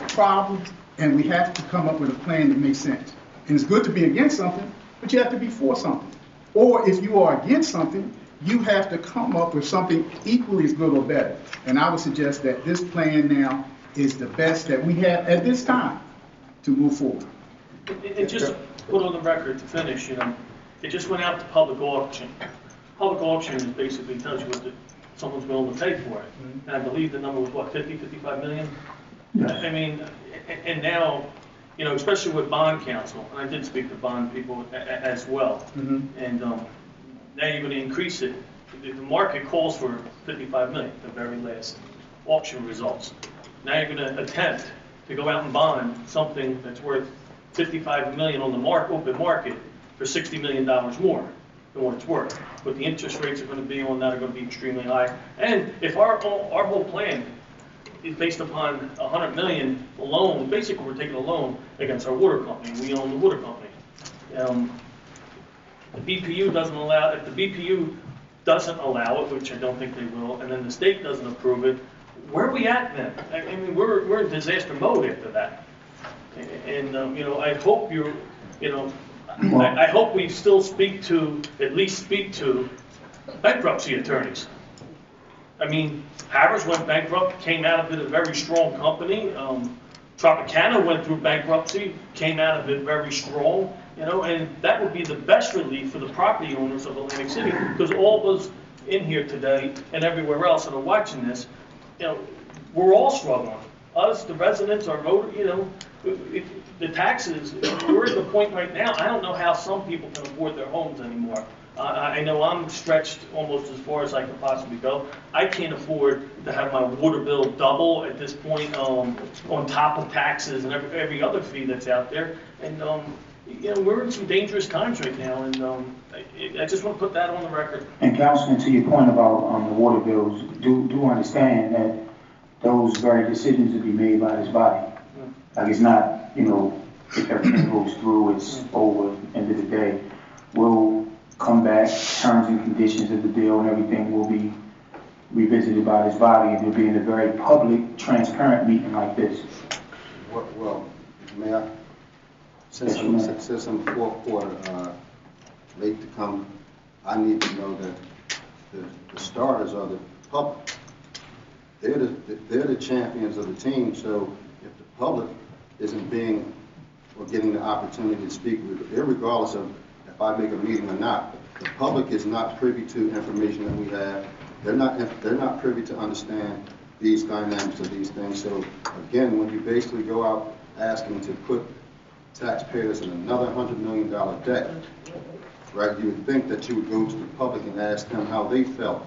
problems, and we have to come up with a plan that makes sense. And it's good to be against something, but you have to be for something. Or if you are against something, you have to come up with something equally as good or better. And I would suggest that this plan now is the best that we have at this time to move forward. It just put on the record to finish, it just went out to public auction. Public auction basically tells you what someone's willing to pay for it. And I believe the number was what, 55 million? Yes. I mean, and now, especially with bond counsel, and I did speak to bond people as well. And now you're going to increase it. The market calls for 55 million, the very last auction results. Now you're going to attempt to go out and bond something that's worth 55 million on the open market for $60 million more than what it's worth. But the interest rates are going to be on that are going to be extremely high. And if our whole plan is based upon 100 million loan, basically we're taking a loan against our water company. We own the water company. The BPU doesn't allow, if the BPU doesn't allow it, which I don't think they will, and then the state doesn't approve it, where are we at then? I mean, we're in disaster mode after that. And, I hope I hope we still at least speak to bankruptcy attorneys. I mean, Harris went bankrupt, came out of it a very strong company. Tropicana went through bankruptcy, came out of it very strong, and that would be the best relief for the property owners of Atlantic City, because all of us in here today and everywhere else that are watching this, we're all struggling. Us, the residents, our voters, the taxes, we're at the point right now, I don't know how some people can afford their homes anymore. I know I'm stretched almost as far as I can possibly go. I can't afford to have my water bill double at this point on top of taxes and every other fee that's out there. And, we're in some dangerous times right now, and I just want to put that on the record. And Councilman, to your point about the water bills, do understand that those very decisions will be made by this body. Like it's not, if everything goes through, it's over, end of the day. We'll come back, terms and conditions of the deal and everything will be revisited by this body, and it'll be in a very public, transparent meeting like this. Well, Mayor, since I'm fourth quarter late to come, I need to know that the starters are the public. They're the champions of the team, so if the public isn't being or getting the opportunity to speak, irregardless of if I make a meeting or not, the public is not privy to information that we have. They're not privy to understand these dynamics of these things. So again, when you basically go out asking to put taxpayers in another $100 million debt, right? You would think that you would go to the public and ask them how they felt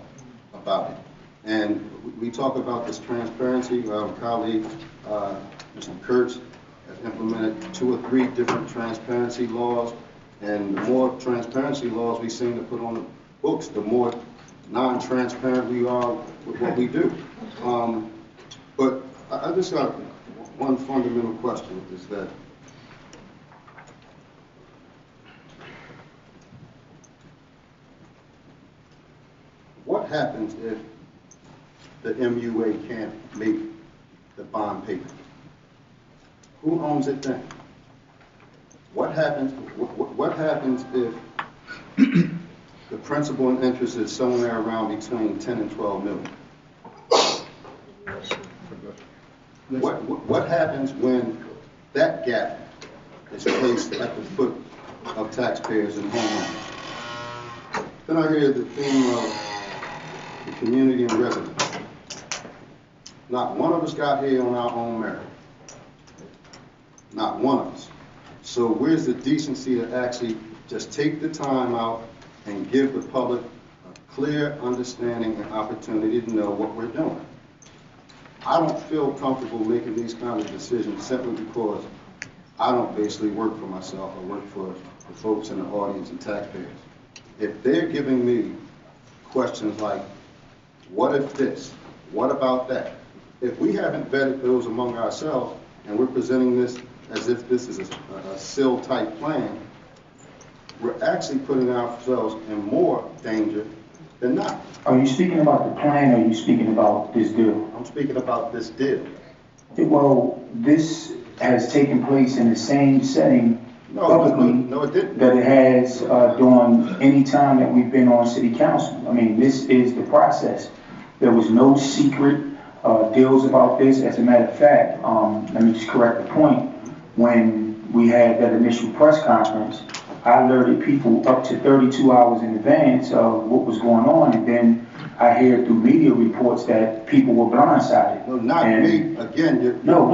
about it. And we talk about this transparency. Our colleague, Mr. Kurtz, has implemented 2 or 3 different transparency laws. And the more transparency laws we seem to put on the books, the more non-transparent we are with what we do. But I just got one fundamental question, is that what happens if the MUA can't make the bond payment? Who owns it then? What happens if the principal and interest is somewhere around between 10 and 12 million? What happens when that gap is placed at the foot of taxpayers and homeowners? Then I hear the theme of the community and residents. Not one of us got here on our own merit. Not one of us. So where's the decency to actually just take the time out and give the public a clear understanding and opportunity to know what we're doing? I don't feel comfortable making these kinds of decisions simply because I don't basically work for myself. I work for the folks in the audience and taxpayers. If they're giving me questions like, what if this? What about that? If we haven't vetted those among ourselves and we're presenting this as if this is a SIL-type plan, we're actually putting ourselves in more danger than not. Are you speaking about the plan, or are you speaking about this deal? I'm speaking about this deal. Well, this has taken place in the same setting publicly no, it didn't. That it has during any time that we've been on city council. I mean, this is the process. There was no secret deals about this. As a matter of fact, let me just correct the point. When we had that initial press conference, I alerted people up to 32 hours in advance of what was going on, and then I hear through media reports that people were blindsided. No, not me. Again, No.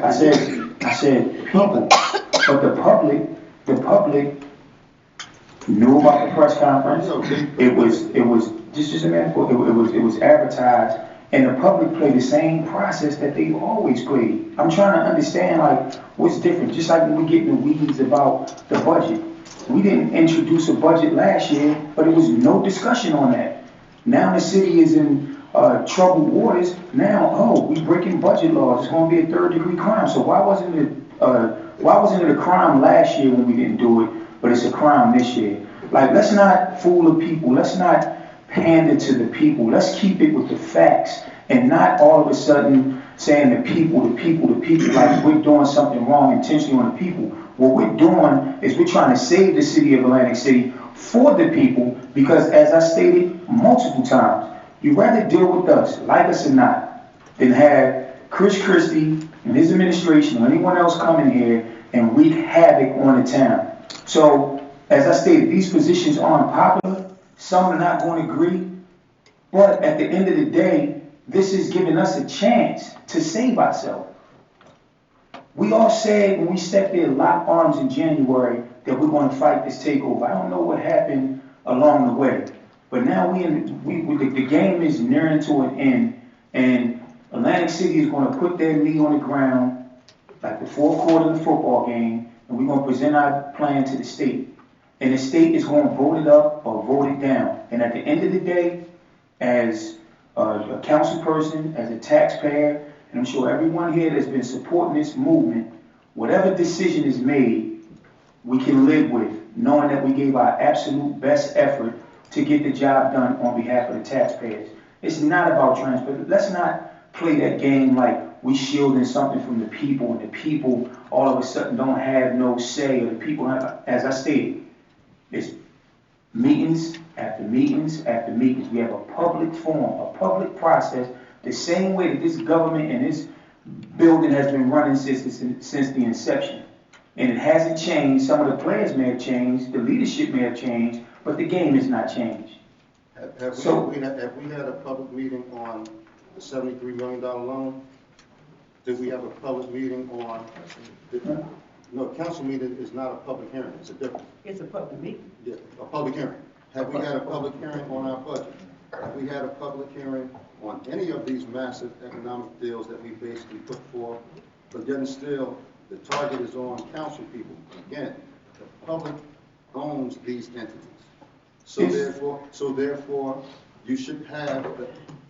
I said people, but the public knew about the press conference. It was just a metaphor. It was advertised, and the public played the same process that they've always played. I'm trying to understand, like, what's different. Just like when we get in the weeds about the budget. We didn't introduce a budget last year, but there was no discussion on that. Now the city is in troubled waters. Now, we breaking budget laws. It's going to be a third-degree crime. So why wasn't it a crime last year when we didn't do it, but it's a crime this year? Like, let's not fool the people. Let's not pander to the people. Let's keep it with the facts and not all of a sudden saying the people, like we're doing something wrong intentionally on the people. What we're doing is we're trying to save the city of Atlantic City for the people, because as I stated multiple times, you'd rather deal with us, like us or not, than have Chris Christie and his administration or anyone else come in here and wreak havoc on the town. So, as I stated, these positions aren't popular. Some are not going to agree. But at the end of the day, this is giving us a chance to save ourselves. We all said when we stepped there, locked arms in January, that we're going to fight this takeover. I don't know what happened along the way, but now the game is nearing to an end, and Atlantic City is going to put their knee on the ground like the fourth quarter of the football game, and we're going to present our plan to the state, and the state is going to vote it up or vote it down. And at the end of the day, as a council person, as a taxpayer, and I'm sure everyone here that's been supporting this movement, whatever decision is made, we can live with, knowing that we gave our absolute best effort to get the job done on behalf of the taxpayers. It's not about transparency. Let's not play that game like we shielding something from the people, and the people all of a sudden don't have no say, or the people have, as I stated, it's meetings after meetings after meetings. We have a public forum, a public process, the same way that this government and this building has been running since the inception. And it hasn't changed. Some of the players may have changed, the leadership may have changed, but the game has not changed. Have we had a public meeting on the $73 million loan? Did we have a public meeting on... No, a council meeting is not a public hearing. It's a difference. It's a public meeting. Yeah, a public hearing. Have we had a public hearing on our budget? Have we had a public hearing on any of these massive economic deals that we basically put forth? But then still, the target is on council people. Again, the public owns these entities. So therefore, you should have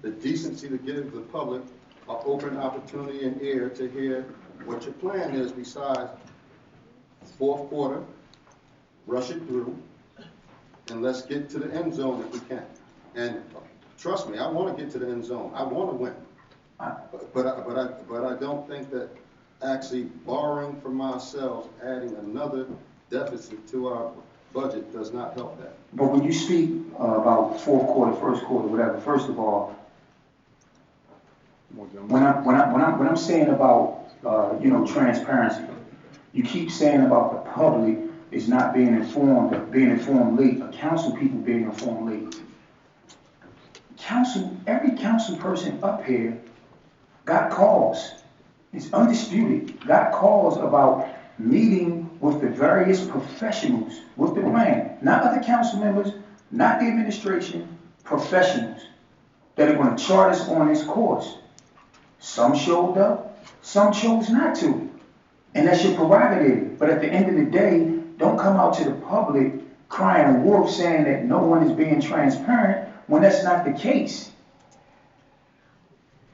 the decency to give the public an open opportunity and ear to hear what your plan is besides fourth quarter, rush it through, and let's get to the end zone if we can. And trust me, I want to get to the end zone. I want to win. But I don't think that actually borrowing from ourselves, adding another deficit to our budget does not help that. But when you speak about fourth quarter, first quarter, whatever, first of all, when I'm saying about transparency, you keep saying about the public is not being informed late, or council people being informed late. Every council person up here got calls. It's undisputed. Got calls about meeting with the various professionals with the plan, not other council members, not the administration, professionals that are going to chart us on this course. Some showed up, some chose not to. And that's your prerogative. But at the end of the day, don't come out to the public crying wolf saying that no one is being transparent when that's not the case.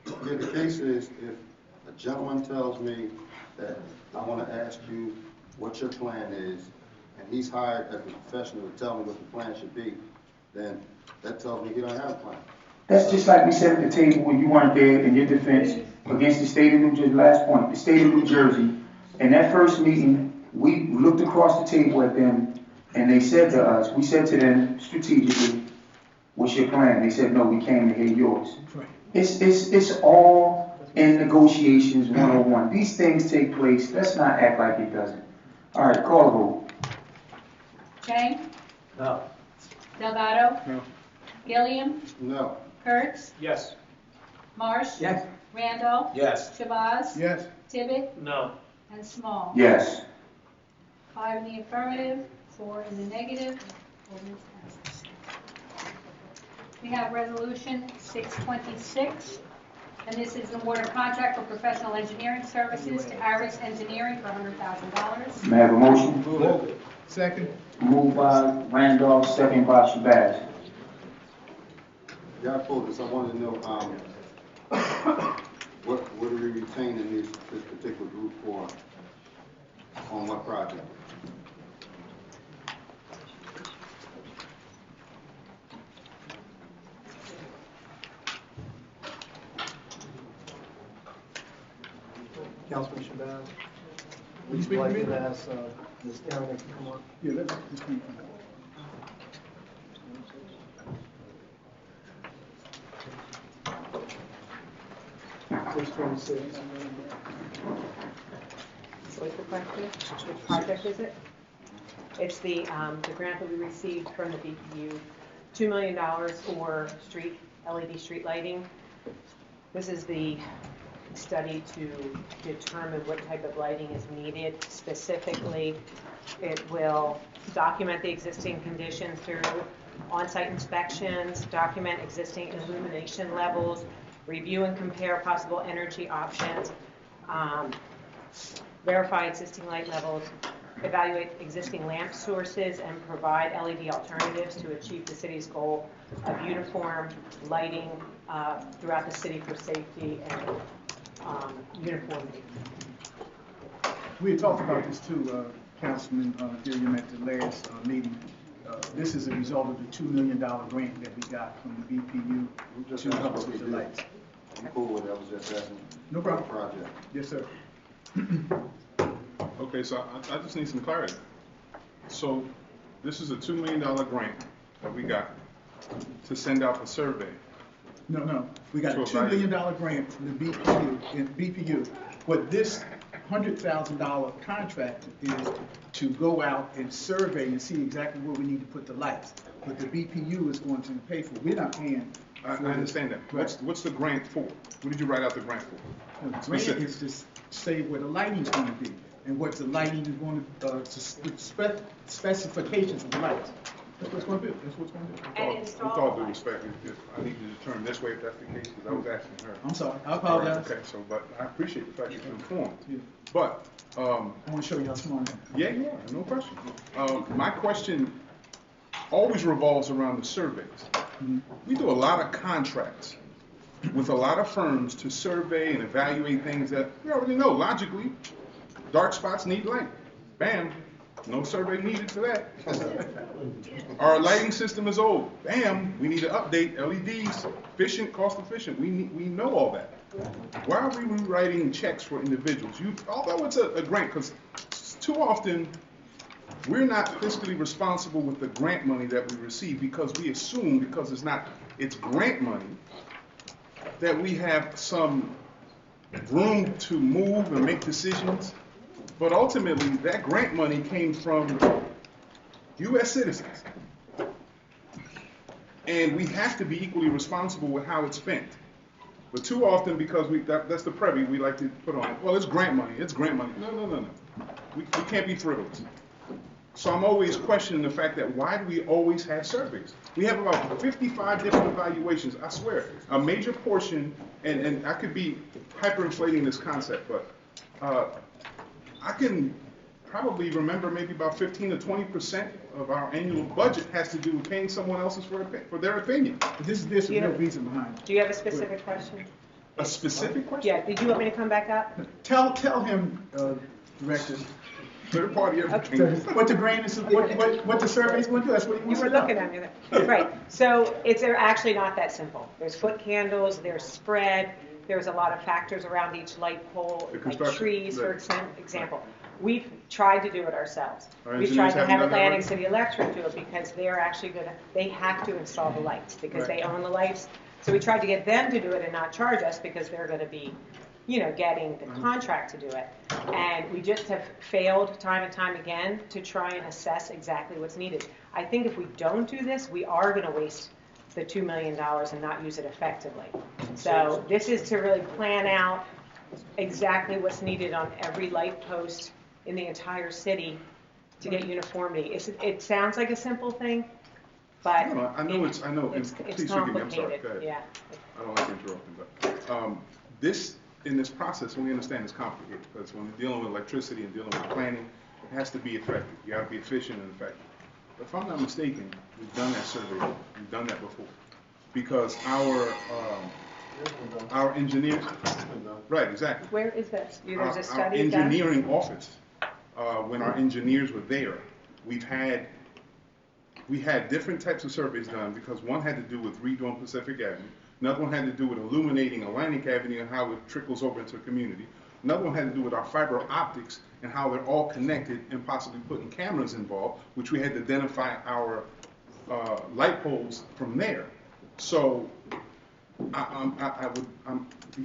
Yeah, the case is if a gentleman tells me that I want to ask you what your plan is, and he's hired as a professional to tell me what the plan should be, then that tells me he don't have a plan. That's just like we said at the table when you weren't there in your defense against the state of New Jersey, last point, the state of New Jersey. In that first meeting, we looked across the table at them and they said to us, we said to them strategically, what's your plan? They said, no, we came to hear yours. It's all in negotiations 101. These things take place. Let's not act like it doesn't. All right, call the vote. Chang? No. Delgado? No. Gilliam? No. Kurtz? Yes. Marsh? Yes. Randolph? Yes. Shabazz? Yes. Tibbet? No. And Small. Yes. 5 in the affirmative, 4 in the negative. Ordinance passes. We have resolution 626, and this is an award of contract for professional engineering services to Aris Engineering for $100,000. May I have a motion? Move it. Second. Moved by Randolph, second by Shabazz. Yeah, I told this. I wanted to know what are we retaining this particular group for? On what project? Councilman Shabazz, Will you would speak you to like me? to ask Ms. Aaron to come up? Yeah, let's just be. Page 26. What's the question? Which project is it? It's the grant that we received from the BPU, $2 million for LED street lighting. This is the study to determine what type of lighting is needed. Specifically, it will document the existing conditions through on-site inspections, document existing illumination levels, review and compare possible energy options, verify existing light levels, evaluate existing lamp sources, and provide LED alternatives to achieve the city's goal of uniform lighting throughout the city for safety and uniformity. We had talked about this too, Councilman Gilliam, at the last meeting. This is a result of the $2 million grant that we got from the BPU to help us with the lights. I'm cool with it. I was just asking. No problem. Project. Yes, sir. Okay, so I just need some clarity. So this is a $2 million grant that we got to send out for survey. No. We got a $2 million grant from the BPU. But this $100,000 contract is to go out and survey and see exactly where we need to put the lights. But the BPU is going to pay for it. We're not paying. I understand that. Right. What's the grant for? What did you write out the grant for? The grant is to say where the lighting's going to be and what the lighting is going to, specifications of the lights. That's what's going to do. That's what's going to do. And install With all due the respect, if I need to determine this way if that's the case, because I was asking her. I'm sorry. I apologize. Okay, so, but I appreciate the fact you're informed. Yeah. But, I want to show you how smart I am. yeah, no question. My question always revolves around the surveys. We do a lot of contracts with a lot of firms to survey and evaluate things that we already know logically. Dark spots need light. Bam. No survey needed for that. Our lighting system is old. Bam. We need to update LEDs. Efficient, cost efficient. We know all that. Why are we rewriting checks for individuals? Although it's a grant, because too often we're not fiscally responsible with the grant money that we receive because we assume because it's grant money that we have some room to move and make decisions. But ultimately, that grant money came from U.S. citizens. And we have to be equally responsible with how it's spent. But too often, because that's the preview we like to put on, well, it's grant money, it's grant money. No. We can't be frivolous. So I'm always questioning the fact that why do we always have surveys? We have about 55 different evaluations, I swear. A major portion, and I could be hyperinflating this concept, but I can probably remember maybe about 15 to 20% of our annual budget has to do with paying someone else's for their opinion. There's a real reason behind it. Do you have a specific question? A specific question? Yeah, did you want me to come back up? Tell him, Director. Third party everything. What the grant is, what the survey is going to do. That's what he wants You were to know. looking at me. Right. So they're actually not that simple. There's foot candles, there's spread, there's a lot of factors around each light pole, like trees, for example. We've tried to do it ourselves. We've tried to have Atlantic City Electric do it because they're actually they have to install the lights because they own the lights. So we tried to get them to do it and not charge us because they're going to be, getting the contract to do it. And we just have failed time and time again to try and assess exactly what's needed. I think if we don't do this, we are going to waste the $2 million and not use it effectively. So this is to really plan out exactly what's needed on every light post in the entire city to get uniformity. It sounds like a simple thing, but I know. It's please forgive me. I'm sorry. complicated. Go ahead. Yeah. I don't like interrupting, but in this process, we understand it's complicated because when you're dealing with electricity and dealing with planning, it has to be effective. You got to be efficient and effective. But if I'm not mistaken, we've done that survey. We've done that before because our engineers, right, exactly. Where is this? There's a study our engineering office. When our engineers were there, we had different types of surveys done because one had to do with redoing Pacific Avenue. Another one had to do with illuminating Atlantic Avenue and how it trickles over into the community. Another one had to do with our fiber optics and how they're all connected and possibly putting cameras involved, which we had to identify our light poles from there. So it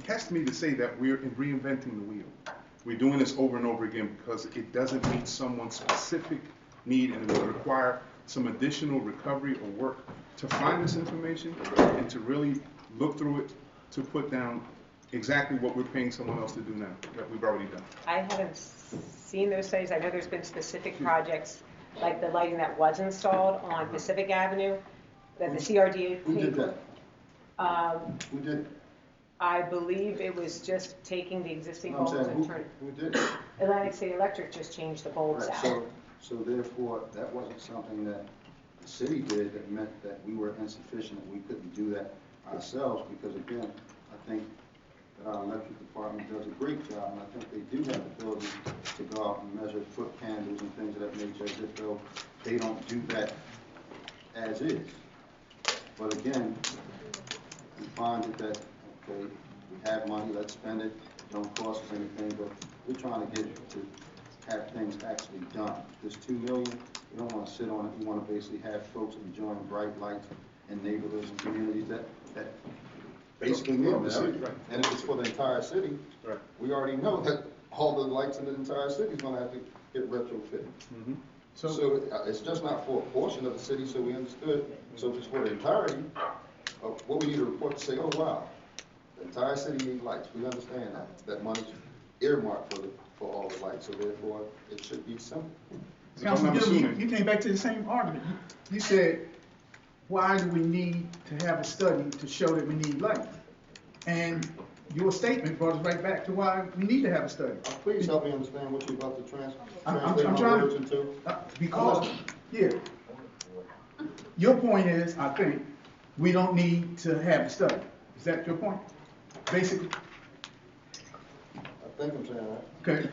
has me to say that we're reinventing the wheel. We're doing this over and over again because it doesn't meet someone's specific need and it will require some additional recovery or work to find this information and to really look through it to put down exactly what we're paying someone else to do now that we've already done. I haven't seen those studies. I know there's been specific projects like the lighting that was installed on Pacific Avenue that the CRDA Who did that? Who did it? I believe it was just taking the existing bulbs and turning. Who did it? Atlantic City Electric just changed the bulbs Right, out. so therefore, that wasn't something that the city did that meant that we were insufficient, that we couldn't do that ourselves, because again, I think that our electric department does a great job, and I think they do have the ability to go out and measure foot candles and things of that nature, as if though they don't do that as is. But again, we find that, okay, we have money, let's spend it, it don't cost us anything, but we're trying to get to have things actually done. This $2 million, we don't want to sit on it. We want to basically have folks enjoying bright lights in neighborhoods and communities that basically live there. And if it's for the entire city, we already know that all the lights in the entire city is going to have to get retrofitted. Mm-hmm. So it's just not for a portion of the city, so we understood. So if it's for the entirety, what we need a report to say, oh wow, the entire city needs lights. We understand that money's earmarked for all the lights, so therefore it should be simple. Councilman, you came back to the same argument. You said, why do we need to have a study to show that we need light? And your statement brought us right back to why we need to have a study. Please help me understand what you're about to I'm trying to, because, yeah. Your point is, I think, we don't need to have a study. Is that your point? Basically? I think I'm saying that. Okay.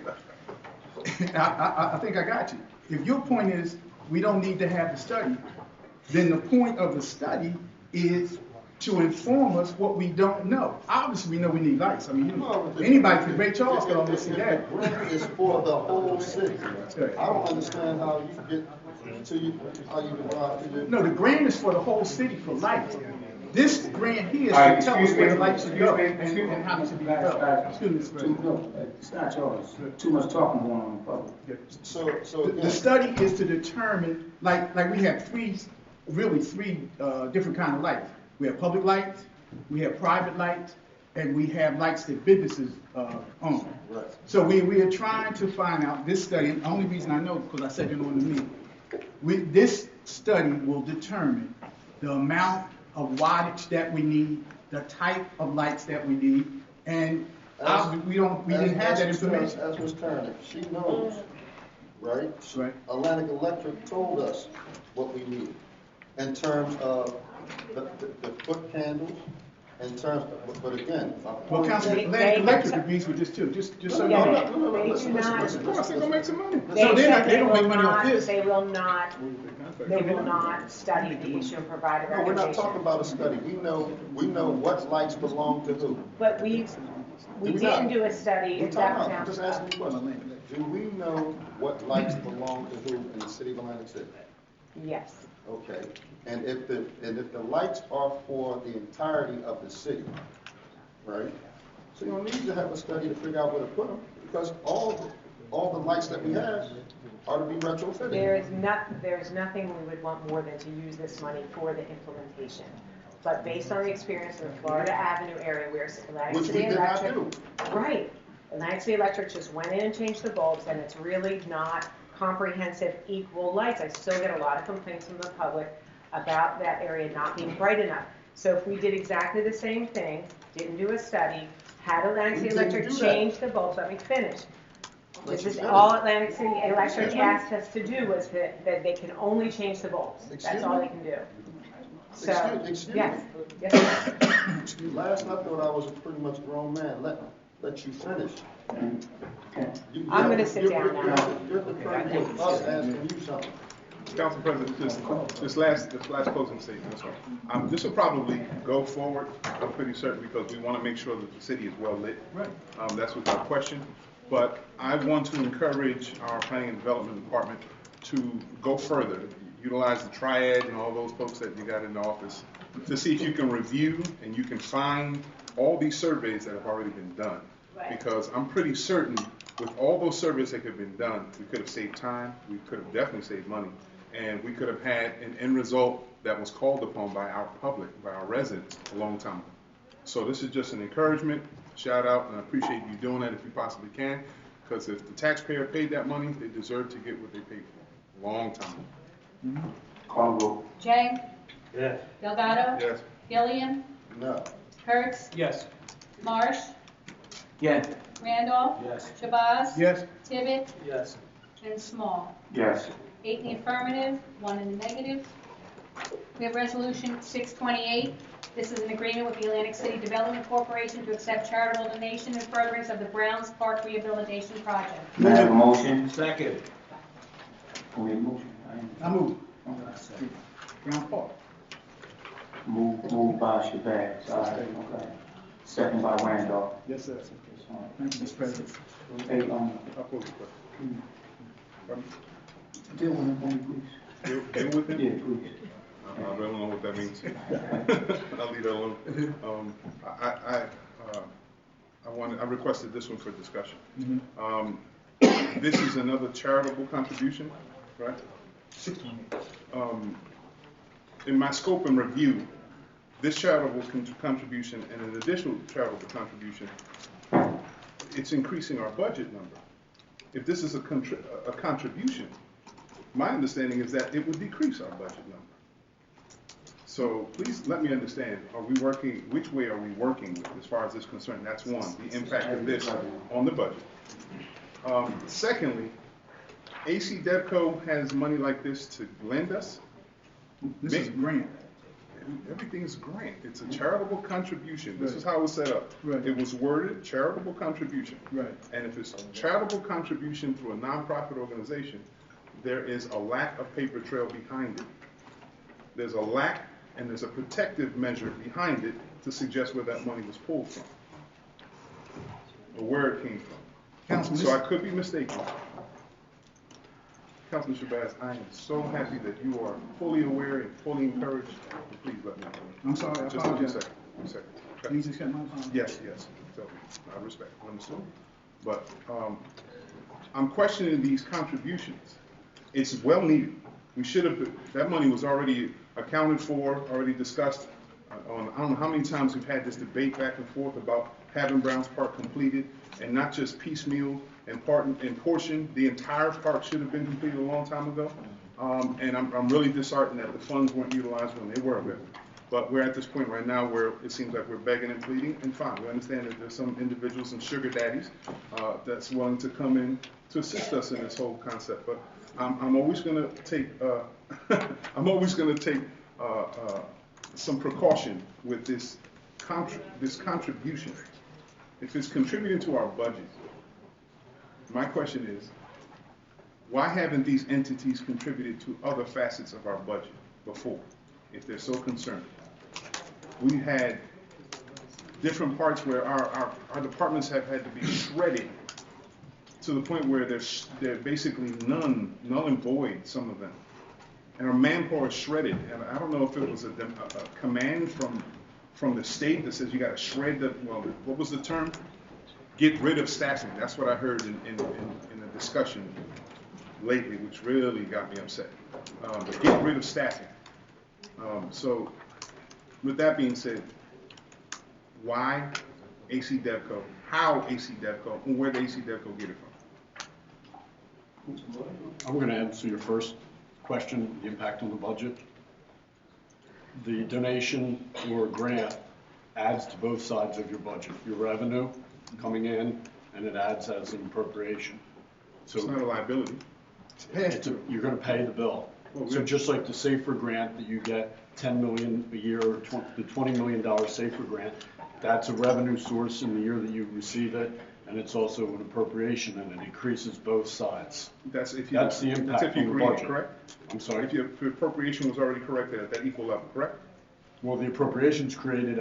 I think I got you. If your point is we don't need to have the study, then the point of the study is to inform us what we don't know. Obviously, we know we need lights. I mean, anybody can, Ray Charles could almost see that. The grant is for the whole city. I don't understand how you get how you divide to your. No, the grant is for the whole city for lights. This grant here is All right, to tell us excuse where me, the lights should go excuse me, and how they should be developed. Excuse me, Mr. President. No, it's not yours. Too much talking going on in public. So The study is to determine, like we have three different kind of lights. We have public lights, we have private lights, and we have lights that businesses own. Right. So we are trying to find out, this study, and the only reason I know because I said it on the meeting, this study will determine the amount of wattage that we need, the type of lights that we need, and we didn't have that information. As Ms. Turner, she knows, right? Right. Atlantic Electric told us what we needed in terms of the foot candles, in terms of, but again. Well, Councilman, Atlantic Electric agrees with this too, just so you know. Listen. Of course, they're gonna make some money. They So they don't make money off not, this. they will not study the issue and provide a No, we're not recommendation. talking about a study. We know what lights belong to who. But we didn't do a study. We're talking about, just asking you a question. Do we know what lights belong to who in the city of Atlantic City? Yes. Okay, and if the lights are for the entirety of the city, right? So you don't need to have a study to figure out where to put them, because all the lights that we have are to be retrofitted. There's nothing we would want more than to use this money for the implementation. But based on the experience in the Florida Avenue area where Atlantic City Electric, right, Atlantic City Electric just went in and changed the bulbs, and it's really not comprehensive equal lights. I still get a lot of complaints from the public about that area not being bright enough. So if we did exactly the same thing, didn't do a study, had Atlantic City Electric change the bulbs, let me finish. This is all Atlantic City Electric asked us to do was that they can only change the bulbs. That's all they can do. So, Excuse yes. me. Yes. Last I thought I was a pretty much grown man. Let you finish. I'm going to sit down now. You're the person of us asking you something. Council President, this last closing statement, that's all. This will probably go forward, I'm pretty certain, because we want to make sure that the city is well lit. Right. That's without question. But I want to encourage our planning and development department to go further, utilize the triad and all those folks that you got in the office to see if you can review and you can find all these surveys that have already been done. Right. Because I'm pretty certain with all those surveys that have been done, we could have saved time, we could have definitely saved money, and we could have had an end result that was called upon by our public, by our residents a long time ago. So this is just an encouragement, shout out, and I appreciate you doing that if you possibly can, because if the taxpayer paid that money, they deserve to get what they paid for, a long time ago. Call the roll. Chang? Yes. Delgado? Yes. Gilliam? No. Kurtz? Yes. Marsh? Yes. Randolph? Yes. Shabazz? Yes. Tibbet? Yes. And Small. Yes. 8 in the affirmative, 1 in the negative. We have Resolution 628. This is an agreement with the Atlantic City Development Corporation to accept charitable donation and furtherance of the Browns Park Rehabilitation Project. May I have a motion? Second. Who made a motion? I move. Brown Park. Moved by Shabazz. Okay. Second by Randolph. Yes, sir. Thank you, Mr. President. Hey, I'll pose the question. deal with him for me, please. Deal with him? Yeah, please. I don't know what that means. I'll leave that alone. I requested this one for discussion. This is another charitable contribution, right? In my scope and review, this charitable contribution and an additional charitable contribution, it's increasing our budget number. If this is a contribution, my understanding is that it would decrease our budget number. So please let me understand, are we working, which way are we working with as far as this is concerned? That's one, the impact of this on the budget. Secondly, AC DevCo has money like this to lend us. This is a grant. everything's grant. It's a charitable contribution. This Right. is how it was set up. Right. It was worded charitable contribution. Right. And if it's charitable contribution through a nonprofit organization, there is a lack of paper trail behind it. There's a lack, and there's a protective measure behind it to suggest where that money was pulled from, or where it came from. Councilman, So I could be mistaken. Councilman Shabazz, I am so happy that you are fully aware and fully encouraged. Please let me know. I'm sorry, I Just a apologize. second. A second. Okay. Please accept my apology. Yes, yes. So, I respect, understood. But I'm questioning these contributions. It's well needed. We should have, that money was already accounted for, already discussed. I don't know how many times we've had this debate back and forth about having Browns Park completed, and not just piecemeal and portion. The entire park should have been completed a long time ago. And I'm really disheartened that the funds weren't utilized when they were available. But we're at this point right now where it seems like we're begging and pleading, and fine, we understand that there's some individuals and sugar daddies that's willing to come in to assist us in this whole concept. But I'm always going to take some precaution with this contribution. If it's contributing to our budget, my question is, why haven't these entities contributed to other facets of our budget before, if they're so concerned? We had different parts where our departments have had to be shredded to the point where they're basically null and void, some of them. And our manpower is shredded. And I don't know if it was a command from the state that says you got to shred what was the term? Get rid of staffing. That's what I heard in the discussion lately, which really got me upset. But get rid of staffing. So with that being said, why AC DevCo, how AC DevCo, and where did AC DevCo get it from? I'm going to answer your first question, the impact on the budget. The donation or grant adds to both sides of your budget, your revenue coming in, and it adds as an appropriation. So it's not a liability. You're going to pay the bill. So just like the SAFER grant that you get $10 million a year, or the $20 million SAFER grant, that's a revenue source in the year that you receive it, and it's also an appropriation, and it increases both sides. That's the impact on the budget. Correct? I'm sorry? If your appropriation was already corrected at that equal level, correct? Well, the appropriation's created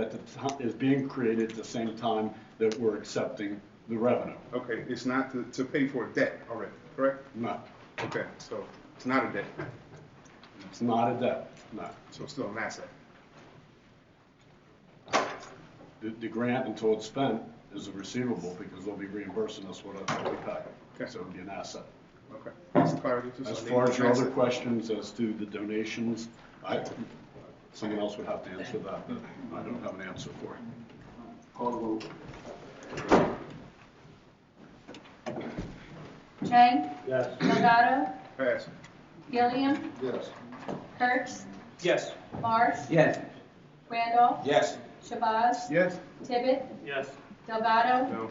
is being created at the same time that we're accepting the revenue. Okay, it's not to pay for a debt already, correct? No. Okay, so it's not a debt. It's not a debt, no. So it's still an asset. The grant, until it's spent, is a receivable because they'll be reimbursing us what we pay. Okay. So it'll be an asset. Okay, that's clarity. As far as your other questions as to the donations, someone else would have to answer that, but I don't have an answer for it. Call the vote. Chang? Yes. Delgado? Pass. Gilliam? Yes. Kurtz? Yes. Marsh? Yes. Randolph? Yes. Shabazz? Yes. Tibbet? Yes. Delgado? No.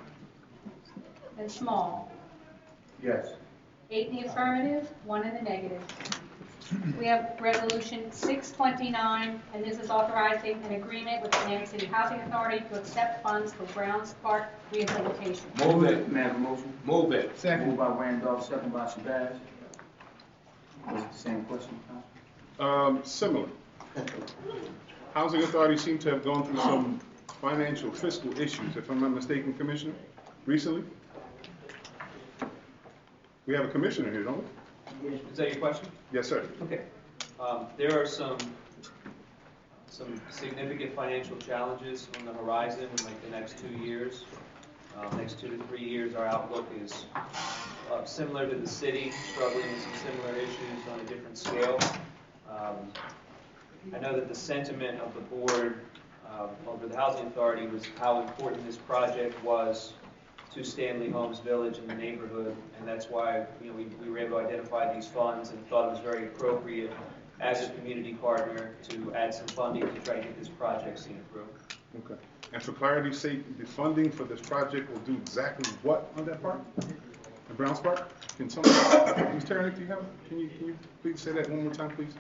And Small. Yes. 8 in the affirmative, 1 in the negative. We have Resolution 629, and this is authorizing an agreement with the Atlantic City Housing Authority to accept funds for Browns Park rehabilitation. Move it. May I have a motion? Move it. Second. Moved by Randolph, second by Shabazz. Was it the same question, Council? Similar. Housing authorities seem to have gone through some financial fiscal issues, if I'm not mistaken, Commissioner, recently. We have a commissioner here, don't we? Is that your question? Yes, sir. Okay. There are some significant financial challenges on the horizon in like the next 2 years. Next 2 to 3 years, our outlook is similar to the city, struggling with some similar issues on a different scale. I know that the sentiment of the board over the Housing Authority was how important this project was to Stanley Homes Village and the neighborhood, and that's why we were able to identify these funds and thought it was very appropriate as a community partner to add some funding to try to get this project seen through. Okay. And for clarity's sake, the funding for this project will do exactly what on that park? The Browns Park? Can someone, Ms. Tarrant, do you have, can you please say that one more time, please?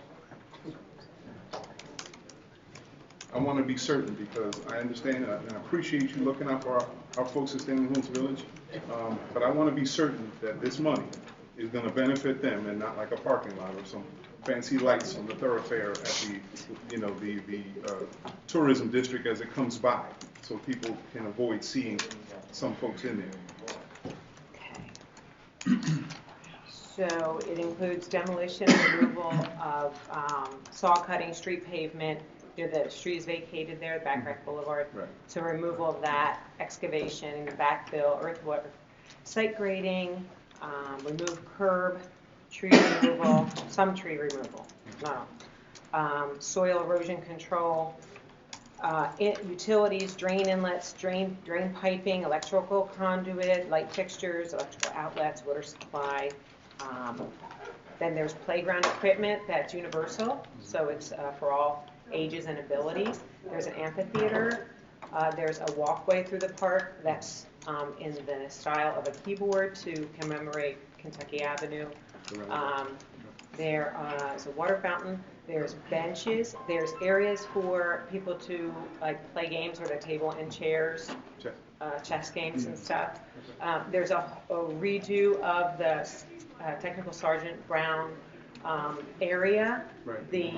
I want to be certain because I understand and I appreciate you looking out for our folks at Stanley Homes Village. But I want to be certain that this money is going to benefit them and not like a parking lot or some fancy lights on the thoroughfare at the, you know, the tourism district as it comes by, so people can avoid seeing some folks in there. So it includes demolition and removal of saw cutting, street pavement. The street is vacated there, Backrack Boulevard. Right. So removal of that, excavation, backfill, earthwork, site grading, remove curb, tree removal, some tree removal, not all. Soil erosion control, utilities, drain inlets, drain piping, electrical conduit, light fixtures, electrical outlets, water supply. Then there's playground equipment that's universal, so it's for all ages and abilities. There's an amphitheater. There's a walkway through the park that's in the style of a keyboard to commemorate Kentucky Avenue. There's a water fountain. There's benches. There's areas for people to like play games with a table and chairs, chess games and stuff. There's a redo of the Technical Sergeant Brown area. Right. The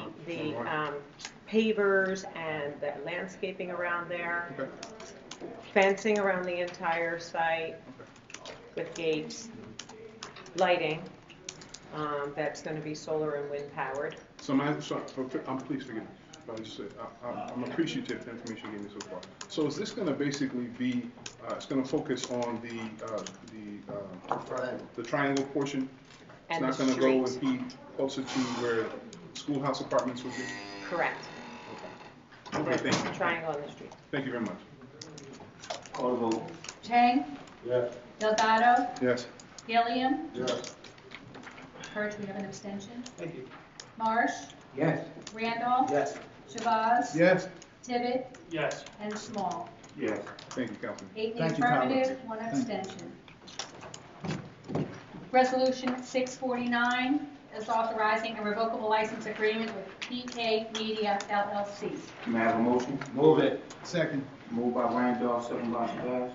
pavers and the landscaping around there. Okay. Fencing around the entire site with gates, lighting. That's going to be solar and wind powered. So please forgive me. I'm appreciative of the information you gave me so far. So is this going to basically be? It's going to focus on the triangle portion. It's And not the going to go street. and be closer to where schoolhouse apartments would be. Correct. Okay, thank you. Triangle on the street. Thank you very much. Call the vote. Chang, Yes. Delgado, Yes. Gilliam, Yes. Kurt, we have an abstention. Thank you. Marsh, Yes. Randolph, Yes. Shabazz, Yes. Tibbet, Yes. and Small. Yes. Thank you, Councilman. 8 in the Thank you, Colin. affirmative, 1 abstention. Resolution 649 is authorizing a revocable license agreement with PK Media LLC. May I have a motion? Move it. Second. Moved by Randolph, second by Shabazz.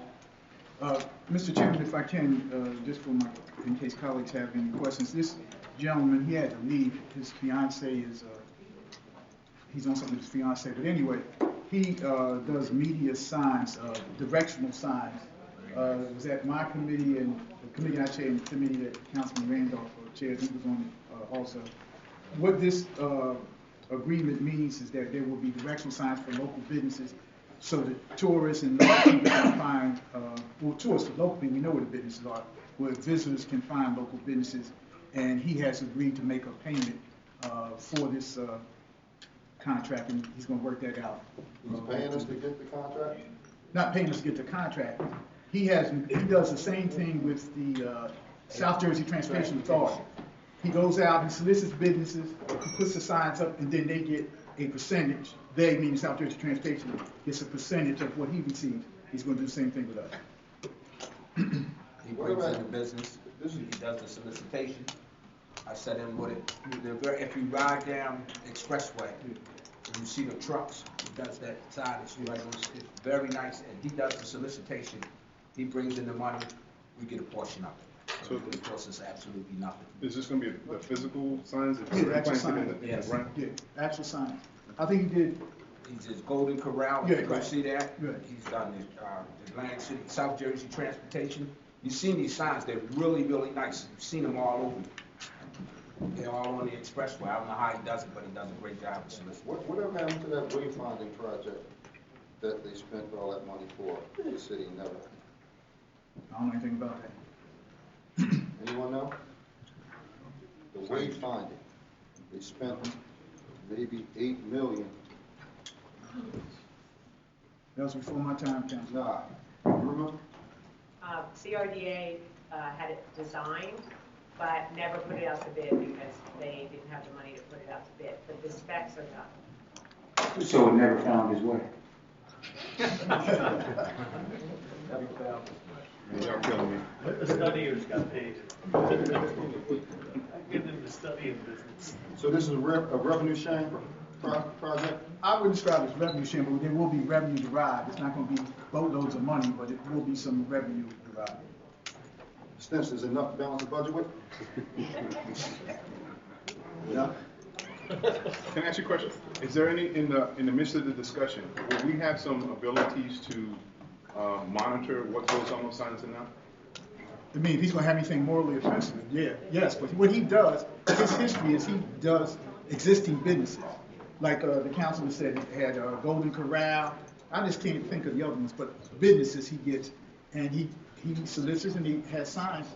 Mr. Chairman, if I can, just for my, in case colleagues have any questions, this gentleman, he had to leave. His fiance is, he's on something with his fiance, but anyway, he does media signs, directional signs. It was at my committee and the committee I chaired, and the committee that Councilman Randolph chaired, he was on it also. What this agreement means is that there will be directional signs for local businesses so that tourists and local people can find, well, tourists for local people, we know where the businesses are, where visitors can find local businesses. And he has agreed to make a payment for this contract, and he's going to work that out. He's paying us to get the contract? Not paying us to get the contract. He does the same thing with the South Jersey Transportation Authority. He goes out and solicits businesses, he puts the signs up, and then they get a percentage. They, meaning South Jersey Transportation, gets a percentage of what he receives. He's going to do the same thing with us. He brings in the business, he does the solicitation. I set in with it. If you ride down Expressway, and you see the trucks, he does that side, it's very nice, and he does the solicitation. He brings in the money, we get a portion of it. So it costs us absolutely nothing. Is this going to be the physical signs? Yeah, actual signs. Yes. Yeah, actual signs. I think he did. He's his Golden Corral, Yeah, you go right. see that. Right. He's done the Atlantic City, South Jersey Transportation. You've seen these signs, they're really, really nice. You've seen them all over. They're all on the expressway. I don't know how he does it, but he does a great job of soliciting. Whatever happened to that wayfinding project that they spent all that money for? The city never. I don't know anything about that. Anyone know? The wayfinding, they spent maybe $8 million. That was before my time, Council. Nah, you remember? CRDA had it designed, but never put it out to bid because they didn't have the money to put it out to bid. But the specs are done. So it never found his way. Y'all killing me. The studiers got paid. Give them the studying business. So this is a revenue sharing project? I wouldn't describe it as revenue sharing, but there will be revenue derived. It's not gonna be boatloads of money, but it will be some revenue derived. Stints, is enough to balance the budget with? Yeah? Can I ask you a question? Is there any, in the midst of the discussion, will we have some abilities to monitor what goes on those signs and not? I mean, if he's gonna have anything morally offensive, yes, but what he does, his history is he does existing businesses. Like, the councilman said, he had Golden Corral, I just can't think of the other ones, but businesses he gets, and he solicits and he has signs.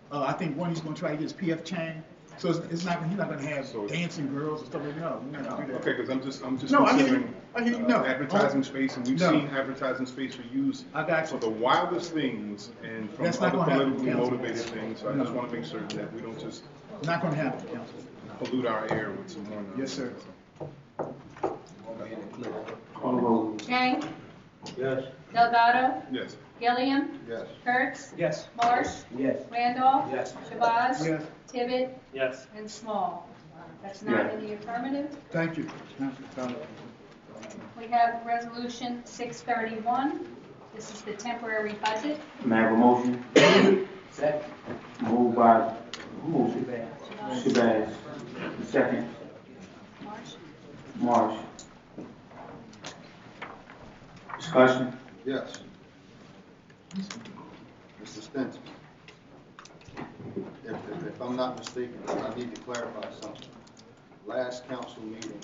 I think one he's gonna try to get is PF Chang, so he's not gonna have dancing girls and stuff like that, no, we're not gonna do that. Okay, because I'm just No, considering I hear you, no. advertising space, and we've No. seen advertising space for use for the wildest things and from That's not other gonna happen, politically Councilman. motivated things. So I No. just want to make certain that we don't just Not gonna happen, Council. pollute our air with some more nonsense. Yes, sir. Call the roll. Chang, Yes. Delgado, Yes. Gilliam, Yes. Kurtz, Yes. Marsh, Yes. Randolph, Yes. Shabazz, Yes. Tibbet, Yes. and Small. That's 9 in the affirmative. Thank you. We have Resolution 631. This is the temporary budget. May I have a motion? Second. Moved by, who moved it? Shabazz. Second, Marsh. Marsh. Discussion? Yes. Mr. Stents, if I'm not mistaken, I need to clarify something. Last council meeting,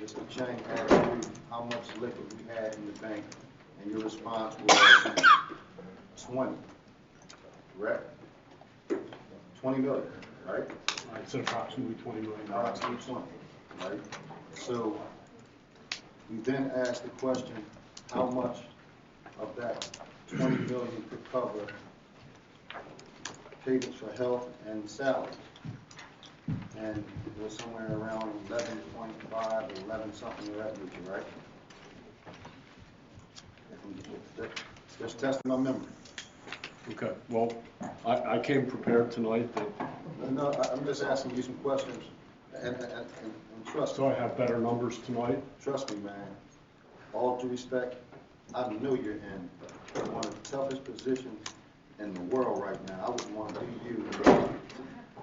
Mr. Chang asked you how much liquor we had in the bank, and your response was 20, correct? 20 million, right? It's approximately $20 million. Approximately 20, right? So we then asked the question, how much of that 20 million could cover payments for health and salaries? And it was somewhere around 11.5 or 11 something of that nature, right? Just testing my memory. Okay, well, I came prepared tonight that. No, I'm just asking you some questions, and trust me. So I have better numbers tonight? Trust me, man. All due respect, I know you're in one of the toughest positions in the world right now. I would want to be you.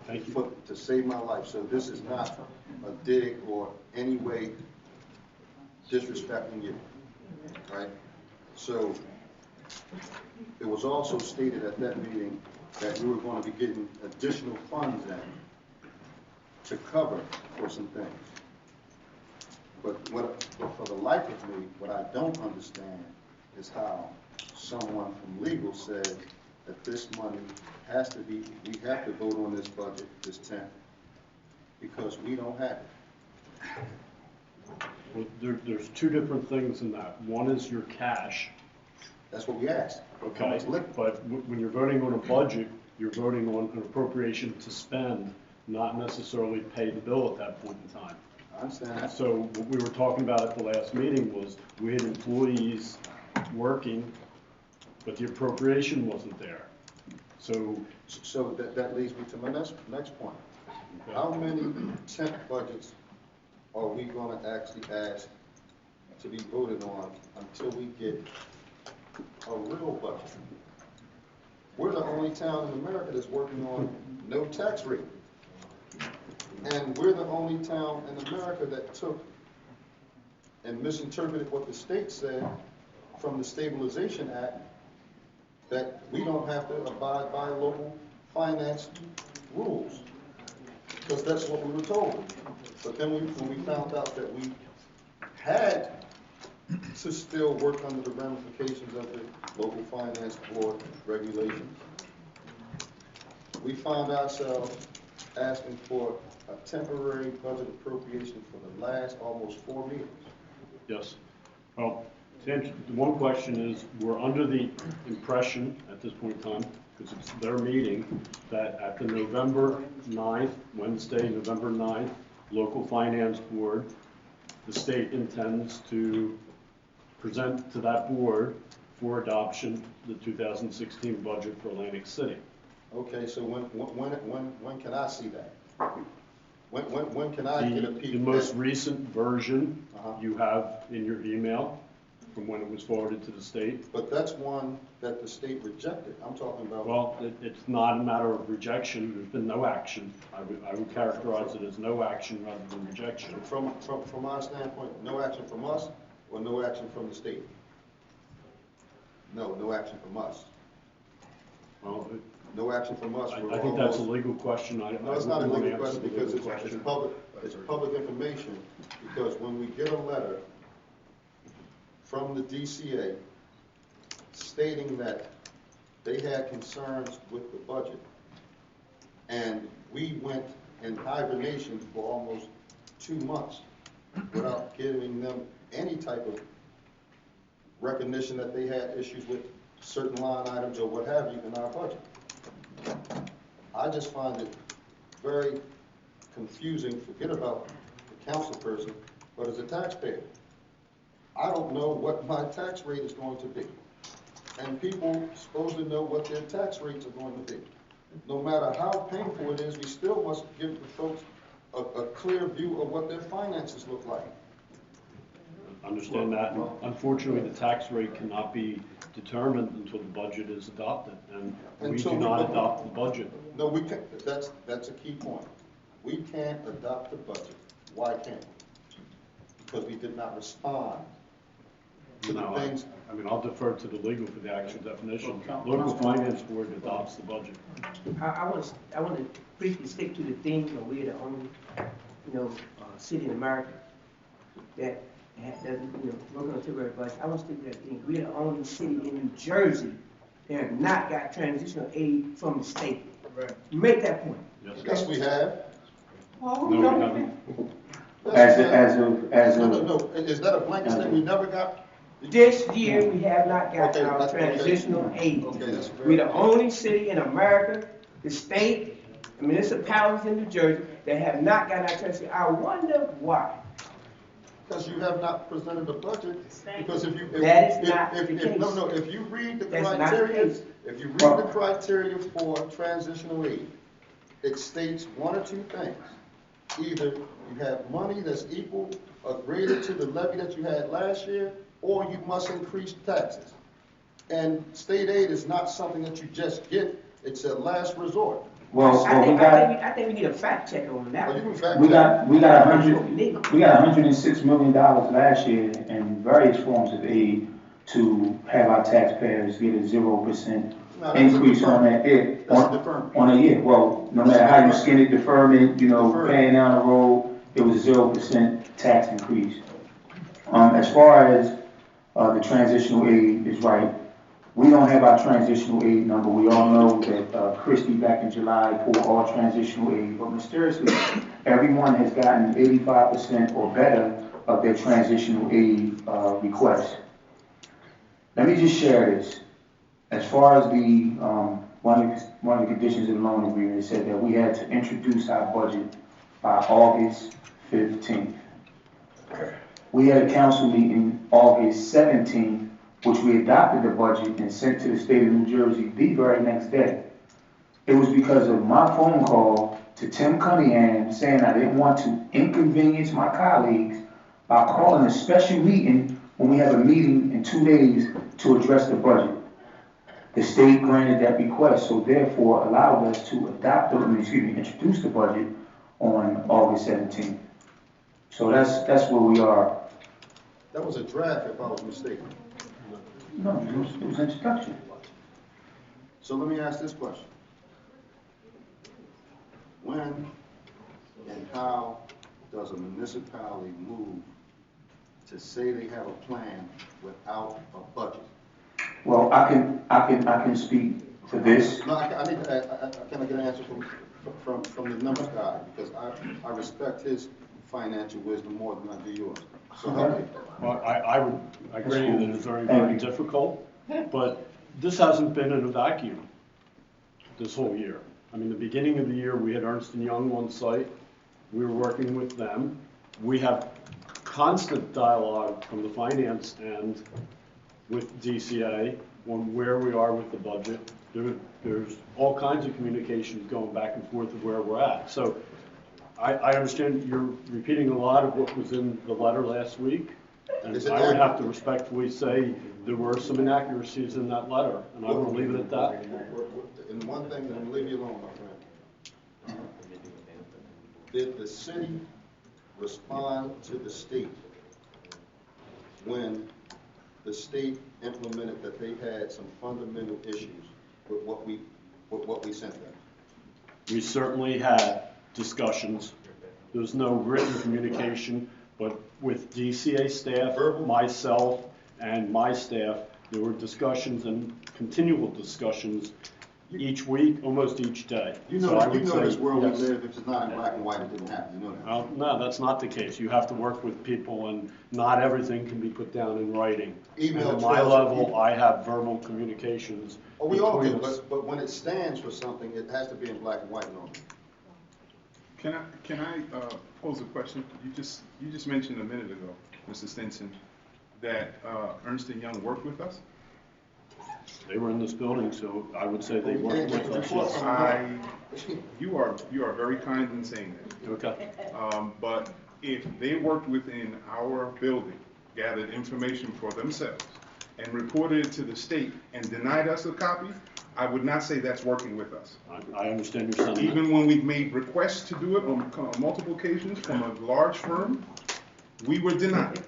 Thank you. To save my life. So this is not a dig or any way disrespecting you, right? So it was also stated at that meeting that we were going to be getting additional funds in to cover for some things. But for the life of me, what I don't understand is how someone from legal said that this money has to be, we have to vote on this budget this 10th because we don't have it. Well, there's two different things in that. One is your cash. That's what we asked. Okay, but when you're voting on a budget, you're voting on an appropriation to spend, not necessarily pay the bill at that point in time. I understand that. So what we were talking about at the last meeting was we had employees working, but the appropriation wasn't there. So that leads me to my next point. How many temp budgets are we going to actually ask to be voted on until we get a real budget? We're the only town in America that's working on no tax rate. And we're the only town in America that took and misinterpreted what the state said from the Stabilization Act, that we don't have to abide by local finance rules, because that's what we were told. But then when we found out that we had to still work under the ramifications of the local finance board regulations, we found ourselves asking for a temporary budget appropriation for the last almost 4 meetings. yes. Well, to answer, the one question is, we're under the impression at this point in time, because it's their meeting, that at the November 9th, Wednesday, November 9th, local finance board, the state intends to present to that board for adoption the 2016 budget for Atlantic City. Okay, so when can I see that? When can I get a peek? The most recent version Uh-huh. you have in your email from when it was forwarded to the state. But that's one that the state rejected. I'm talking about. Well, it's not a matter of rejection. There's been no action. I would characterize it as no action rather than rejection. From our standpoint, no action from us or no action from the state? No action from us. Well, No action from us. I think that's a legal question. No, it's not a legal question because it's public information, because when we get a letter from the DCA stating that they had concerns with the budget, and we went in hibernation for almost 2 months without giving them any type of recognition that they had issues with certain line items or what have you in our budget. I just find it very confusing, forget about the council person, but as a taxpayer, I don't know what my tax rate is going to be. And people supposed to know what their tax rates are going to be. No matter how painful it is, we still must give the folks a clear view of what their finances look like. Understand that. Unfortunately, the tax rate cannot be determined until the budget is adopted, and we do not adopt the budget. No, we can't. That's a key point. We can't adopt the budget. Why can't we? Because we did not respond to the things. I mean, I'll defer to the legal for the actual definition. Local finance board adopts the budget. I want to briefly stick to the theme that we're the only, city in America that doesn't, work on a temporary budget. I want to stick to that theme. We're the only city in New Jersey that have not got transitional aid from the state. Right. Make that point. Yes, we have. Well, No, we haven't. No. Is that a blanket statement? We never got. This year, we have not got our that's transitional aid. Okay, that's very We're the only city in America, the state, and municipalities in New Jersey that have not got our transitional. I wonder why. Because you have not presented a budget. Because if you read the criteria, if you read the criteria for transitional aid, it states one or two things. Either you have money that's equal or greater to the levy that you had last year, or you must increase taxes. And state aid is not something that you just get, it's a last resort. I think we need a fact check on that. We got $106 million last year in various forms of aid to have our taxpayers get a 0% increase on that on a year. Well, no matter how you skin it, deferment, paying down the road, it was a 0% tax increase. As far as the transitional aid is right, we don't have our transitional aid number. We all know that Christie back in July pulled all transitional aid, but mysteriously, everyone has gotten 85% or better of their transitional aid requests. Let me just share this. As far as the one of the conditions of the loan agreement, it said that we had to introduce our budget by August 15th. We had a council meeting August 17th, which we adopted the budget and sent to the state of New Jersey the very next day. It was because of my phone call to Tim Cunningham saying I didn't want to inconvenience my colleagues by calling a special meeting when we have a meeting in 2 days to address the budget. The state granted that request, so therefore allowed us to introduce the budget on August 17th. So that's where we are. That was a draft, if I was mistaken. No, it was introduction. So let me ask this question. When and how does a municipality move to say they have a plan without a budget? Well, I can speak to this. No, I can get an answer from the numbers guy, because I respect his financial wisdom more than I do yours. So help me. Well, I would agree that it's very, very difficult, but this hasn't been in a vacuum this whole year. I mean, the beginning of the year, we had Ernst & Young on site. We were working with them. We have constant dialogue from the finance end with DCA on where we are with the budget. There's all kinds of communications going back and forth of where we're at. So I understand you're repeating a lot of what was in the letter last week. And Is it I would have to accurate? respectfully say there were some inaccuracies in that letter, and I will leave it at that. And one thing that will leave you alone, my friend. Did the city respond to the state when the state implemented that they had some fundamental issues with what we sent them? We certainly had discussions. There was no written communication, but with DCA staff, myself, and my staff, there were discussions and continual discussions each week, almost each day. You So know, I would this say, world yes. we live, if it's not in black and white, it didn't happen. You know that. Well, no, that's not the case. You have to work with people, and not everything can be put down in writing. Email And at my trails. level, I have verbal communications. Oh, we all do, between us. but when it stands for something, it has to be in black and white normally. Can I pose a question? You just mentioned a minute ago, Mr. Stinson, that Ernst & Young worked with us? They were in this building, so I would say they worked with us. Yes. You are very kind in saying that. Okay. But if they worked within our building, gathered information for themselves, and reported it to the state and denied us a copy, I would not say that's working with us. I understand your sentiment. Even when we've made requests to do it on multiple occasions from a large firm, we were denied.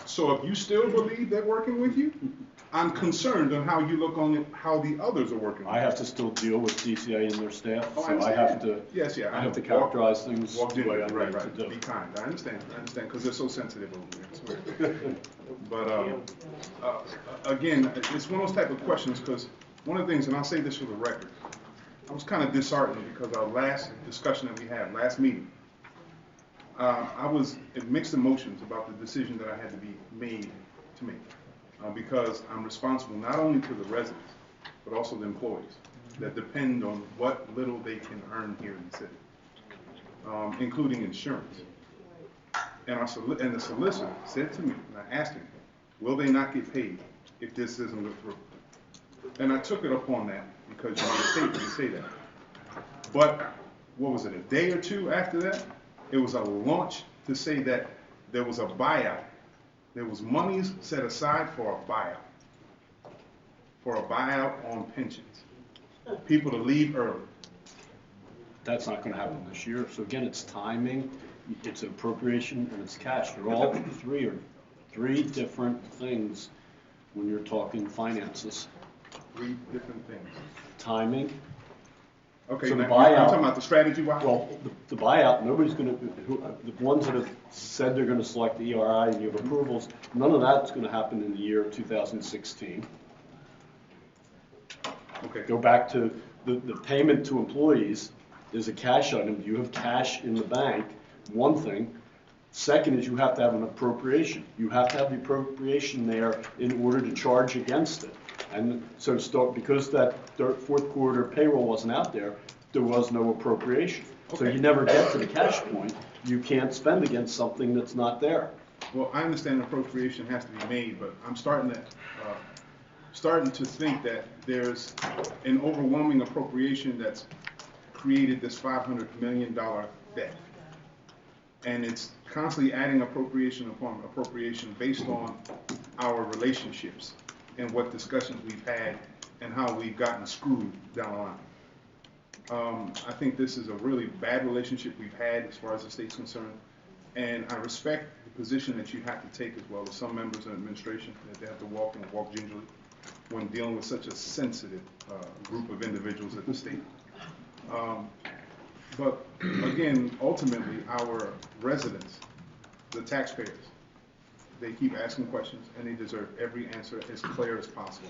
So if you still believe they're working with you, I'm concerned on how you look on how the others are working. I have to still deal with DCA and their staff, Oh, so I have to. Yes, yeah. I have to characterize things the way I right, need to do. Be kind. I understand, because they're so sensitive over there. But again, it's one of those type of questions, because one of the things, and I'll say this for the record, I was kind of disheartened because our last discussion that we had, last meeting, I was in mixed emotions about the decision that I had to be made to make. Because I'm responsible not only to the residents, but also the employees that depend on what little they can earn here in the city, including insurance. And the solicitor said to me, and I asked him, will they not get paid if this doesn't go through? And I took it upon that because you made a statement to say that. But what was it, a day or two after that? It was a launch to say that there was a buyout. There was monies set aside for a buyout on pensions, people to leave early. That's not going to happen this year. So again, it's timing, it's an appropriation, and it's cash. They're all three different things when you're talking finances. Three different things. Timing. Okay, so the now buyout, you're talking about the strategy? Well, the buyout, nobody's going to, the ones that have said they're going to select the ERI and you have approvals, none of that's going to happen in the year 2016. Okay. Go back to the payment to employees. There's a cash item. You have cash in the bank, one thing. Second is you have to have an appropriation. You have to have the appropriation there in order to charge against it. And so because that fourth quarter payroll wasn't out there, there was no appropriation. Okay. So you never get to the cash point. You can't spend against something that's not there. Well, I understand appropriation has to be made, but I'm starting to think that there's an overwhelming appropriation that's created this $500 million debt. And it's constantly adding appropriation upon appropriation based on our relationships and what discussions we've had and how we've gotten screwed down the line. I think this is a really bad relationship we've had as far as the state's concerned. And I respect the position that you have to take as well as some members of the administration, that they have to walk gingerly when dealing with such a sensitive group of individuals at the state. But again, ultimately, our residents, the taxpayers, they keep asking questions, and they deserve every answer as clear as possible.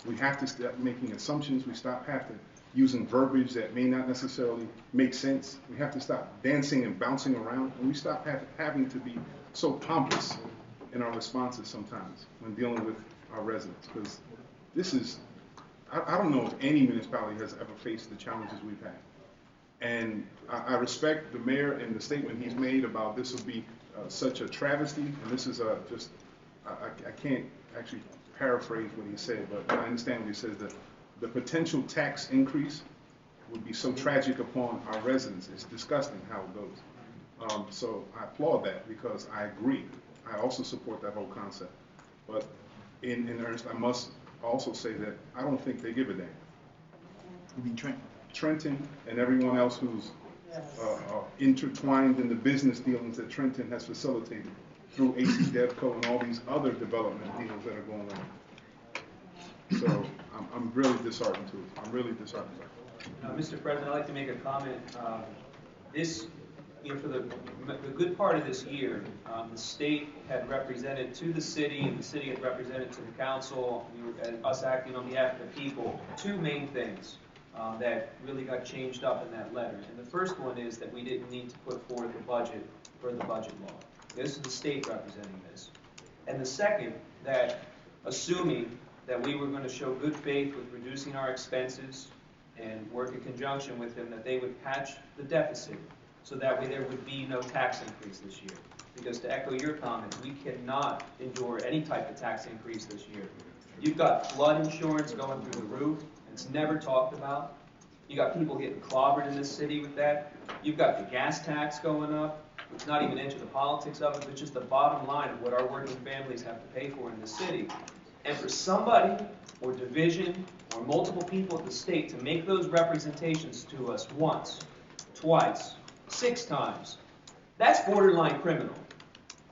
We have to stop making assumptions. We have to using verbiage that may not necessarily make sense. We have to stop dancing and bouncing around, and we stop having to be so pompous in our responses sometimes when dealing with our residents. Because this is, I don't know if any municipality has ever faced the challenges we've had. And I respect the mayor and the statement he's made about this will be such a travesty, and this is I can't actually paraphrase what he said, but I understand what he says, that the potential tax increase would be so tragic upon our residents. It's disgusting how it goes. So I applaud that because I agree. I also support that whole concept. But in earnest, I must also say that I don't think they give a damn. You mean Trenton? Trenton and everyone else who's intertwined in the business dealings that Trenton has facilitated through AC Devco and all these other development deals that are going on. So I'm really disheartened to it. I'm really disheartened. Mr. President, I'd like to make a comment. For the good part of this year, the state had represented to the city, and the city had represented to the council, us acting on behalf of the people, two main things that really got changed up in that letter. And the first one is that we didn't need to put forward the budget for the budget law. This is the state representing this. And the second, that assuming that we were going to show good faith with reducing our expenses and work in conjunction with them, that they would patch the deficit so that way there would be no tax increase this year. Because to echo your comment, we cannot endure any type of tax increase this year. You've got flood insurance going through the roof. It's never talked about. You got people getting clobbered in this city with that. You've got the gas tax going up. It's not even into the politics of it, but just the bottom line of what our working families have to pay for in the city. And for somebody or division or multiple people at the state to make those representations to us once, twice, 6 times, that's borderline criminal.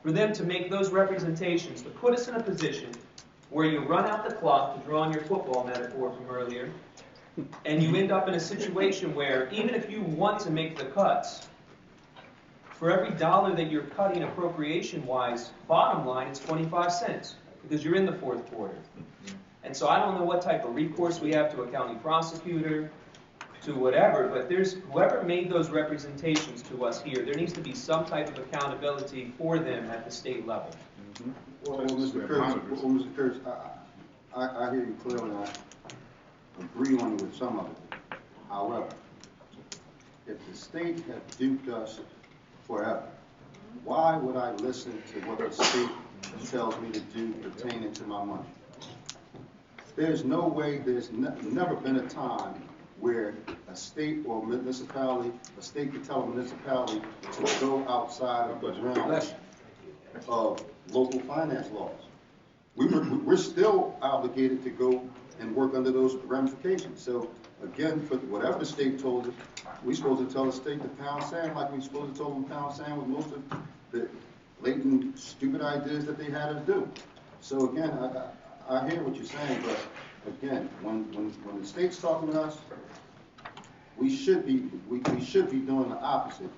For them to make those representations, to put us in a position where you run out the clock, to draw on your football metaphor from earlier, and you end up in a situation where even if you want to make the cuts, for every dollar that you're cutting appropriation-wise, bottom line, it's 25 cents because you're in the 4th quarter. And so I don't know what type of recourse we have to a county prosecutor, to whatever, but there's whoever made those representations to us here, there needs to be some type of accountability for them at the state level. Well, Mr. Kurtz, I hear you clearly, and I agree on you with some of it. However, if the state had duped us forever, why would I listen to what the state tells me to do pertaining to my money? There's no way, there's never been a time where a state or municipality, a state could tell a municipality to go outside of the realm of local finance laws. We're still obligated to go and work under those ramifications. So again, for whatever the state told us, we're supposed to tell the state to pound sand like we're supposed to tell them to pound sand with most of the blatant, stupid ideas that they had us do. So again, I hear what you're saying, but again, when the state's talking to us, we should be doing the opposite,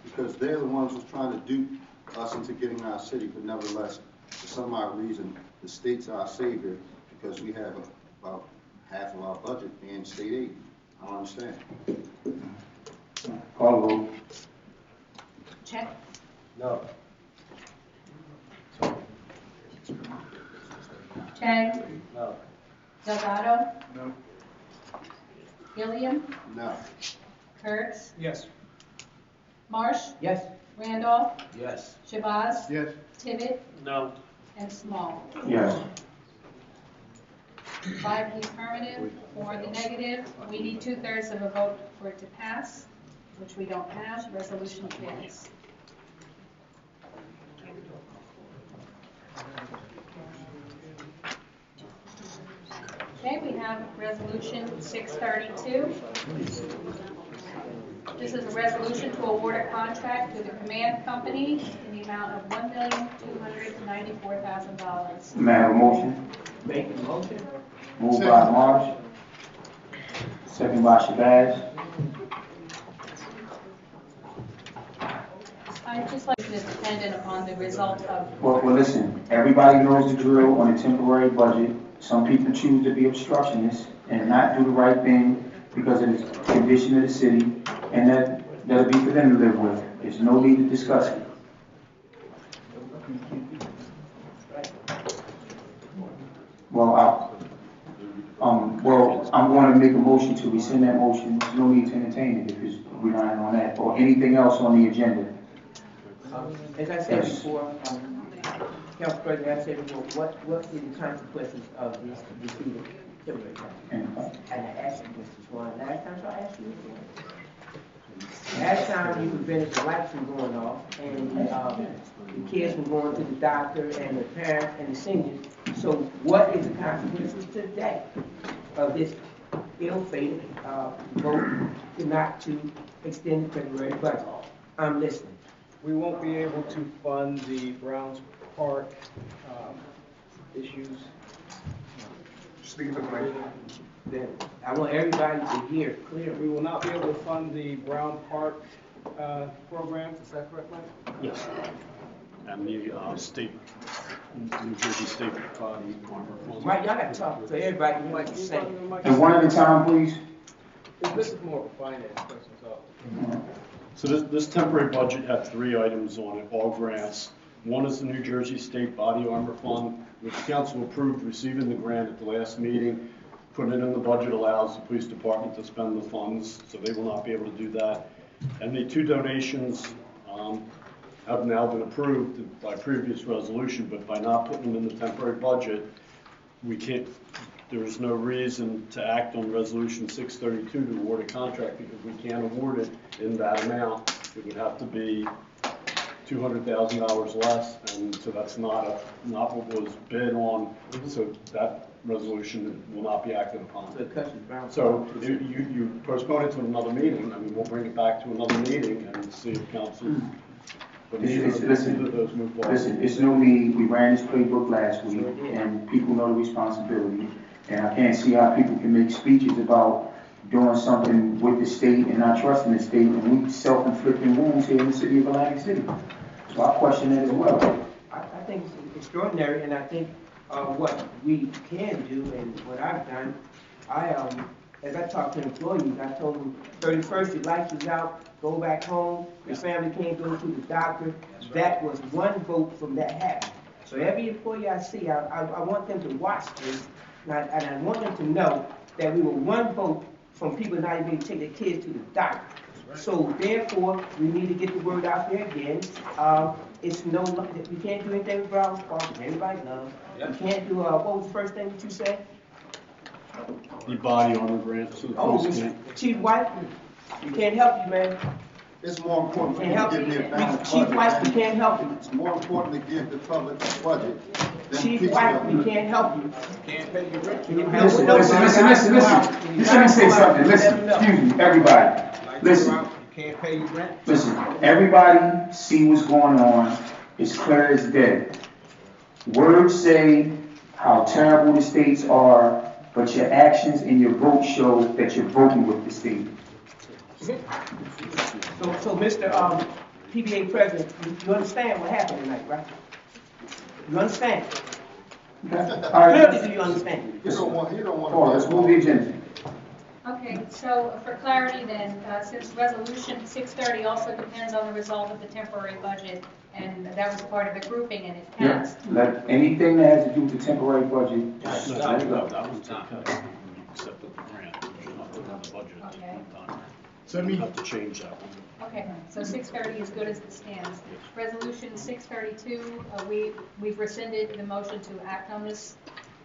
because they're the ones who's trying to dupe us into getting our city. But nevertheless, for some odd reason, the state's our savior because we have about half of our budget being state aid. I don't understand. Call the roll. Check. No. Chang. No. Delgado. No. Gilliam. No. Kurtz. Yes. Marsh. Yes. Randolph. Yes. Shabazz. Yes. Tibbet. No. And Small. Yes. 5 in the affirmative, 4 in the negative. We need 2/3 of a vote for it to pass, which we don't have. Resolution carries. Okay, we have resolution 632. This is a resolution to award a contract to the command company in the amount of $1,294,000. May I have a motion? Make the motion. Moved by Marsh, second by Shabazz. I'd just like to dependent upon the result of. Well, listen, everybody knows the drill on a temporary budget. Some people choose to be obstructionists and not do the right thing because of the condition of the city, and that'll be for them to live with. There's no need to discuss it. Well, I'm going to make a motion to rescind that motion. There's no need to entertain it if it's relying on that or anything else on the agenda. As I said before, Council President, I said before, what is the consequences of this defeated temporary contract? And I asked you this one last time, so I asked you Last time you prevented the lights from going off and the kids from going to the doctor and the parents and the seniors. So what is the consequences today of this ill-fated vote not to extend the February budget? I'm listening. We won't be able to fund the Browns Park issues. Speaking of the then I want everybody to hear clearly. We will not be able to fund the Brown Park programs, is that correct, Mike? Yes. And the state, New Jersey State Body Armor. Mike, y'all got to talk to everybody. You like to say. And one at a time, please. This is more of a finance question, so. So this temporary budget had 3 items on it, all grants. One is the New Jersey State Body Armor Fund, which council approved receiving the grant at the last meeting. Putting it in the budget allows the police department to spend the funds, so they will not be able to do that. And the 2 donations have now been approved by previous resolution, but by not putting them in the temporary budget, we can't, there's no reason to act on resolution 632 to award a contract because we can't award it in that amount. It would have to be $200,000 less, and so that's not what was bid on. So that resolution will not be acted upon. So you postpone it to another meeting. I mean, we'll bring it back to another meeting and see if council. But neither of those move forward. Listen, it's no need. We ran this playbook last week, and people know the responsibility. And I can't see how people can make speeches about doing something with the state and not trusting the state, and we self-inflicting wounds here in the city of Atlantic City. So I question that as well. I think it's extraordinary, and I think what we can do and what I've done, as I talked to employees, I told them 31st, your lights was out, go back home, your family can't go to the doctor. That was one vote from that happening. So every employee I see, I want them to watch this, and I want them to know that we were one vote from people not even taking their kids to the doctor. So therefore, we need to get the word out there again. It's no, we can't do anything with Browns Park, everybody knows. We can't do, what was the first thing that you said? The body armor grant. So Chief White, we can't help you, man. It's more important to give me a balanced budget. Chief White, we can't help you. It's more important to give the public a budget. Chief White, we can't help you. Can't pay your rent. Listen. Let me say something. Listen, excuse me, everybody. Listen. You can't pay your rent. Listen, everybody see what's going on. It's clear as day. Words say how terrible the states are, but your actions and your vote show that you're voting with the state. So Mr. PBA President, you understand what happened tonight, right? You understand? Clearly, do you understand? You don't want Oh, let's move the agenda. Okay, so for clarity then, since resolution 630 also depends on the result of the temporary budget, and that was part of the grouping and it passed. Let anything that has to do with the temporary budget, just let it go. That was accepted the grant. There's nothing on the budget at this point in time. So we have to change that one. Okay, so 630 is good as it stands. Resolution 632, we've rescinded the motion to act on this,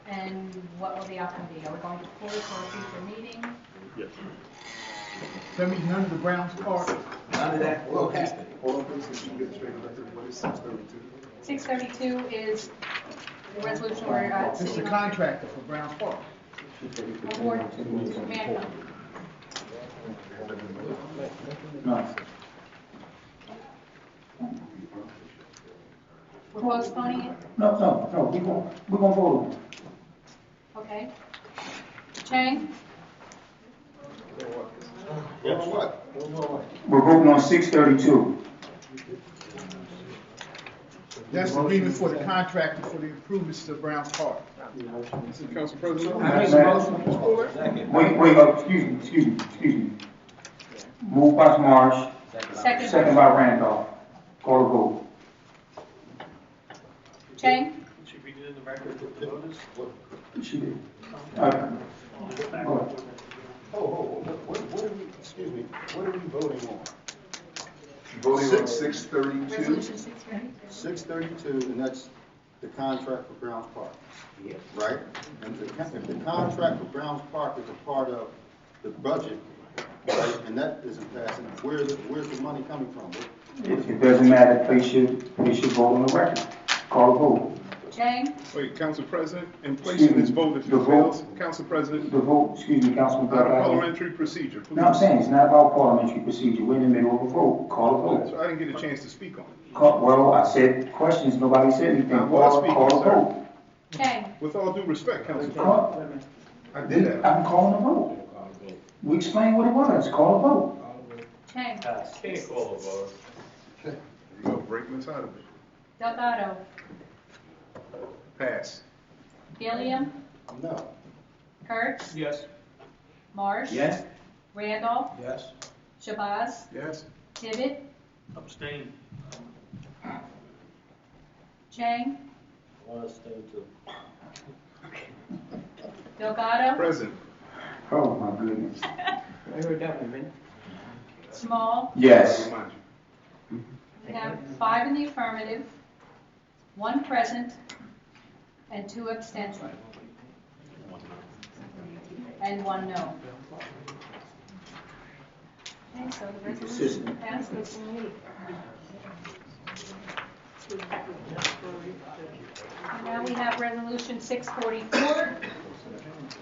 and what will the outcome be? Are we going to pull it for a future meeting? Yes. So that means none of the Browns Park. None of that will happen. 632 is the resolution where This is the contractor for Browns Park. award to Manco. No. We're postponing it? No, we're gonna vote on it. Okay. Chang? We're voting on 632. That's the agreement for the contractor for the improvements to Browns Park. Council President. Wait, excuse me. Moved by Marsh, second by Randolph. Call the vote. Chang? Should we do in the record the notice? She did. What are we, excuse me, what are we voting on? Voting on 632. Resolution 632. 632, and that's the contract for Browns Park. Yes. Right? And if the contract for Browns Park is a part of the budget, right? And that isn't passing. Where's the money coming from? It doesn't matter, place your vote on the record. Call a vote. Chang? Wait, Council President, in placing this vote, if The it vote- fails, Council President, The vote, excuse me, Councilman out of Delgado. parliamentary procedure, please. No, I'm saying, it's not about parliamentary procedure, we're in the middle of a vote, call a vote. So I didn't get a chance to speak on it. Well, I said questions, nobody said anything, I was speaking, call a sir. vote. Chang? With all due respect, Council President, Call- I did that. I'm calling a vote. We explained what it was, call a vote. Chang? Can't call a vote. There you go, breaking us out of it. Delgado? Pass. Gilliam? No. Kurtz? Yes. Marsh? Yes? Randolph? Yes. Shabazz? Yes? Tibbet? Abstain. Chang? I'll abstain too. Delgado? Present. Oh, my goodness. Small? Yes. Remind you. We have 5 in the affirmative, 1 present, and 2 abstentions. And 1 no. Okay, so the resolution passes. And now we have resolution 644.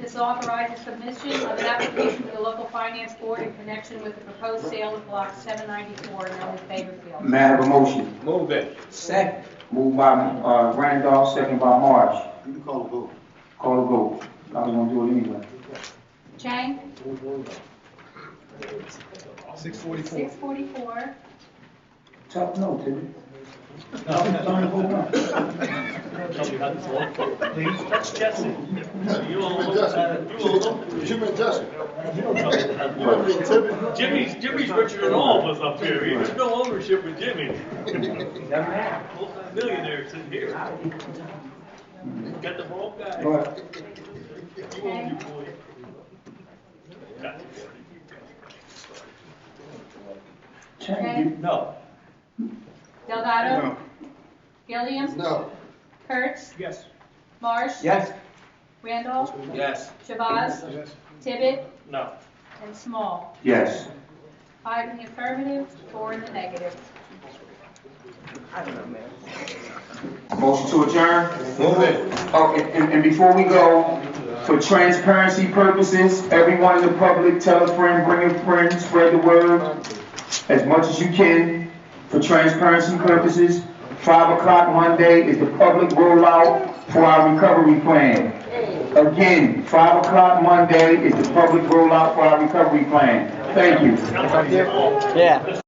This authorizes submission of an application to the local finance board in connection with the proposed sale of block 794 known as Bakerfield. May I have a motion? Move it. Second. Moved by Randolph, second by Marsh. You can call a vote. Call a vote. I was gonna do it anyway. Chang? 644. 644. Tough no, Timmy. Tell me how to vote. Please, that's Jesse. You all look. Jimmy Jesse. Jimmy's richer than all of us up here. There's no ownership with Jimmy. Millionaire sitting here. Got the wrong guy. Go ahead. You own your boy. Got it. Chang, No. Delgado? No. Gilliam? No. Kurtz? Yes. Marsh? Yes. Randolph? Yes. Shabazz? Yes. Tibbet? No. And Small. Yes. 5 in the affirmative, 4 in the negative. Motion to adjourn? Move it. Oh, and before we go, for transparency purposes, everyone in the public, tell a friend, bring a friend, spread the word as much as you can. For transparency purposes, 5 o'clock Monday is the public rollout for our recovery plan. Again, 5 o'clock Monday is the public rollout for our recovery plan. Thank you. Yeah.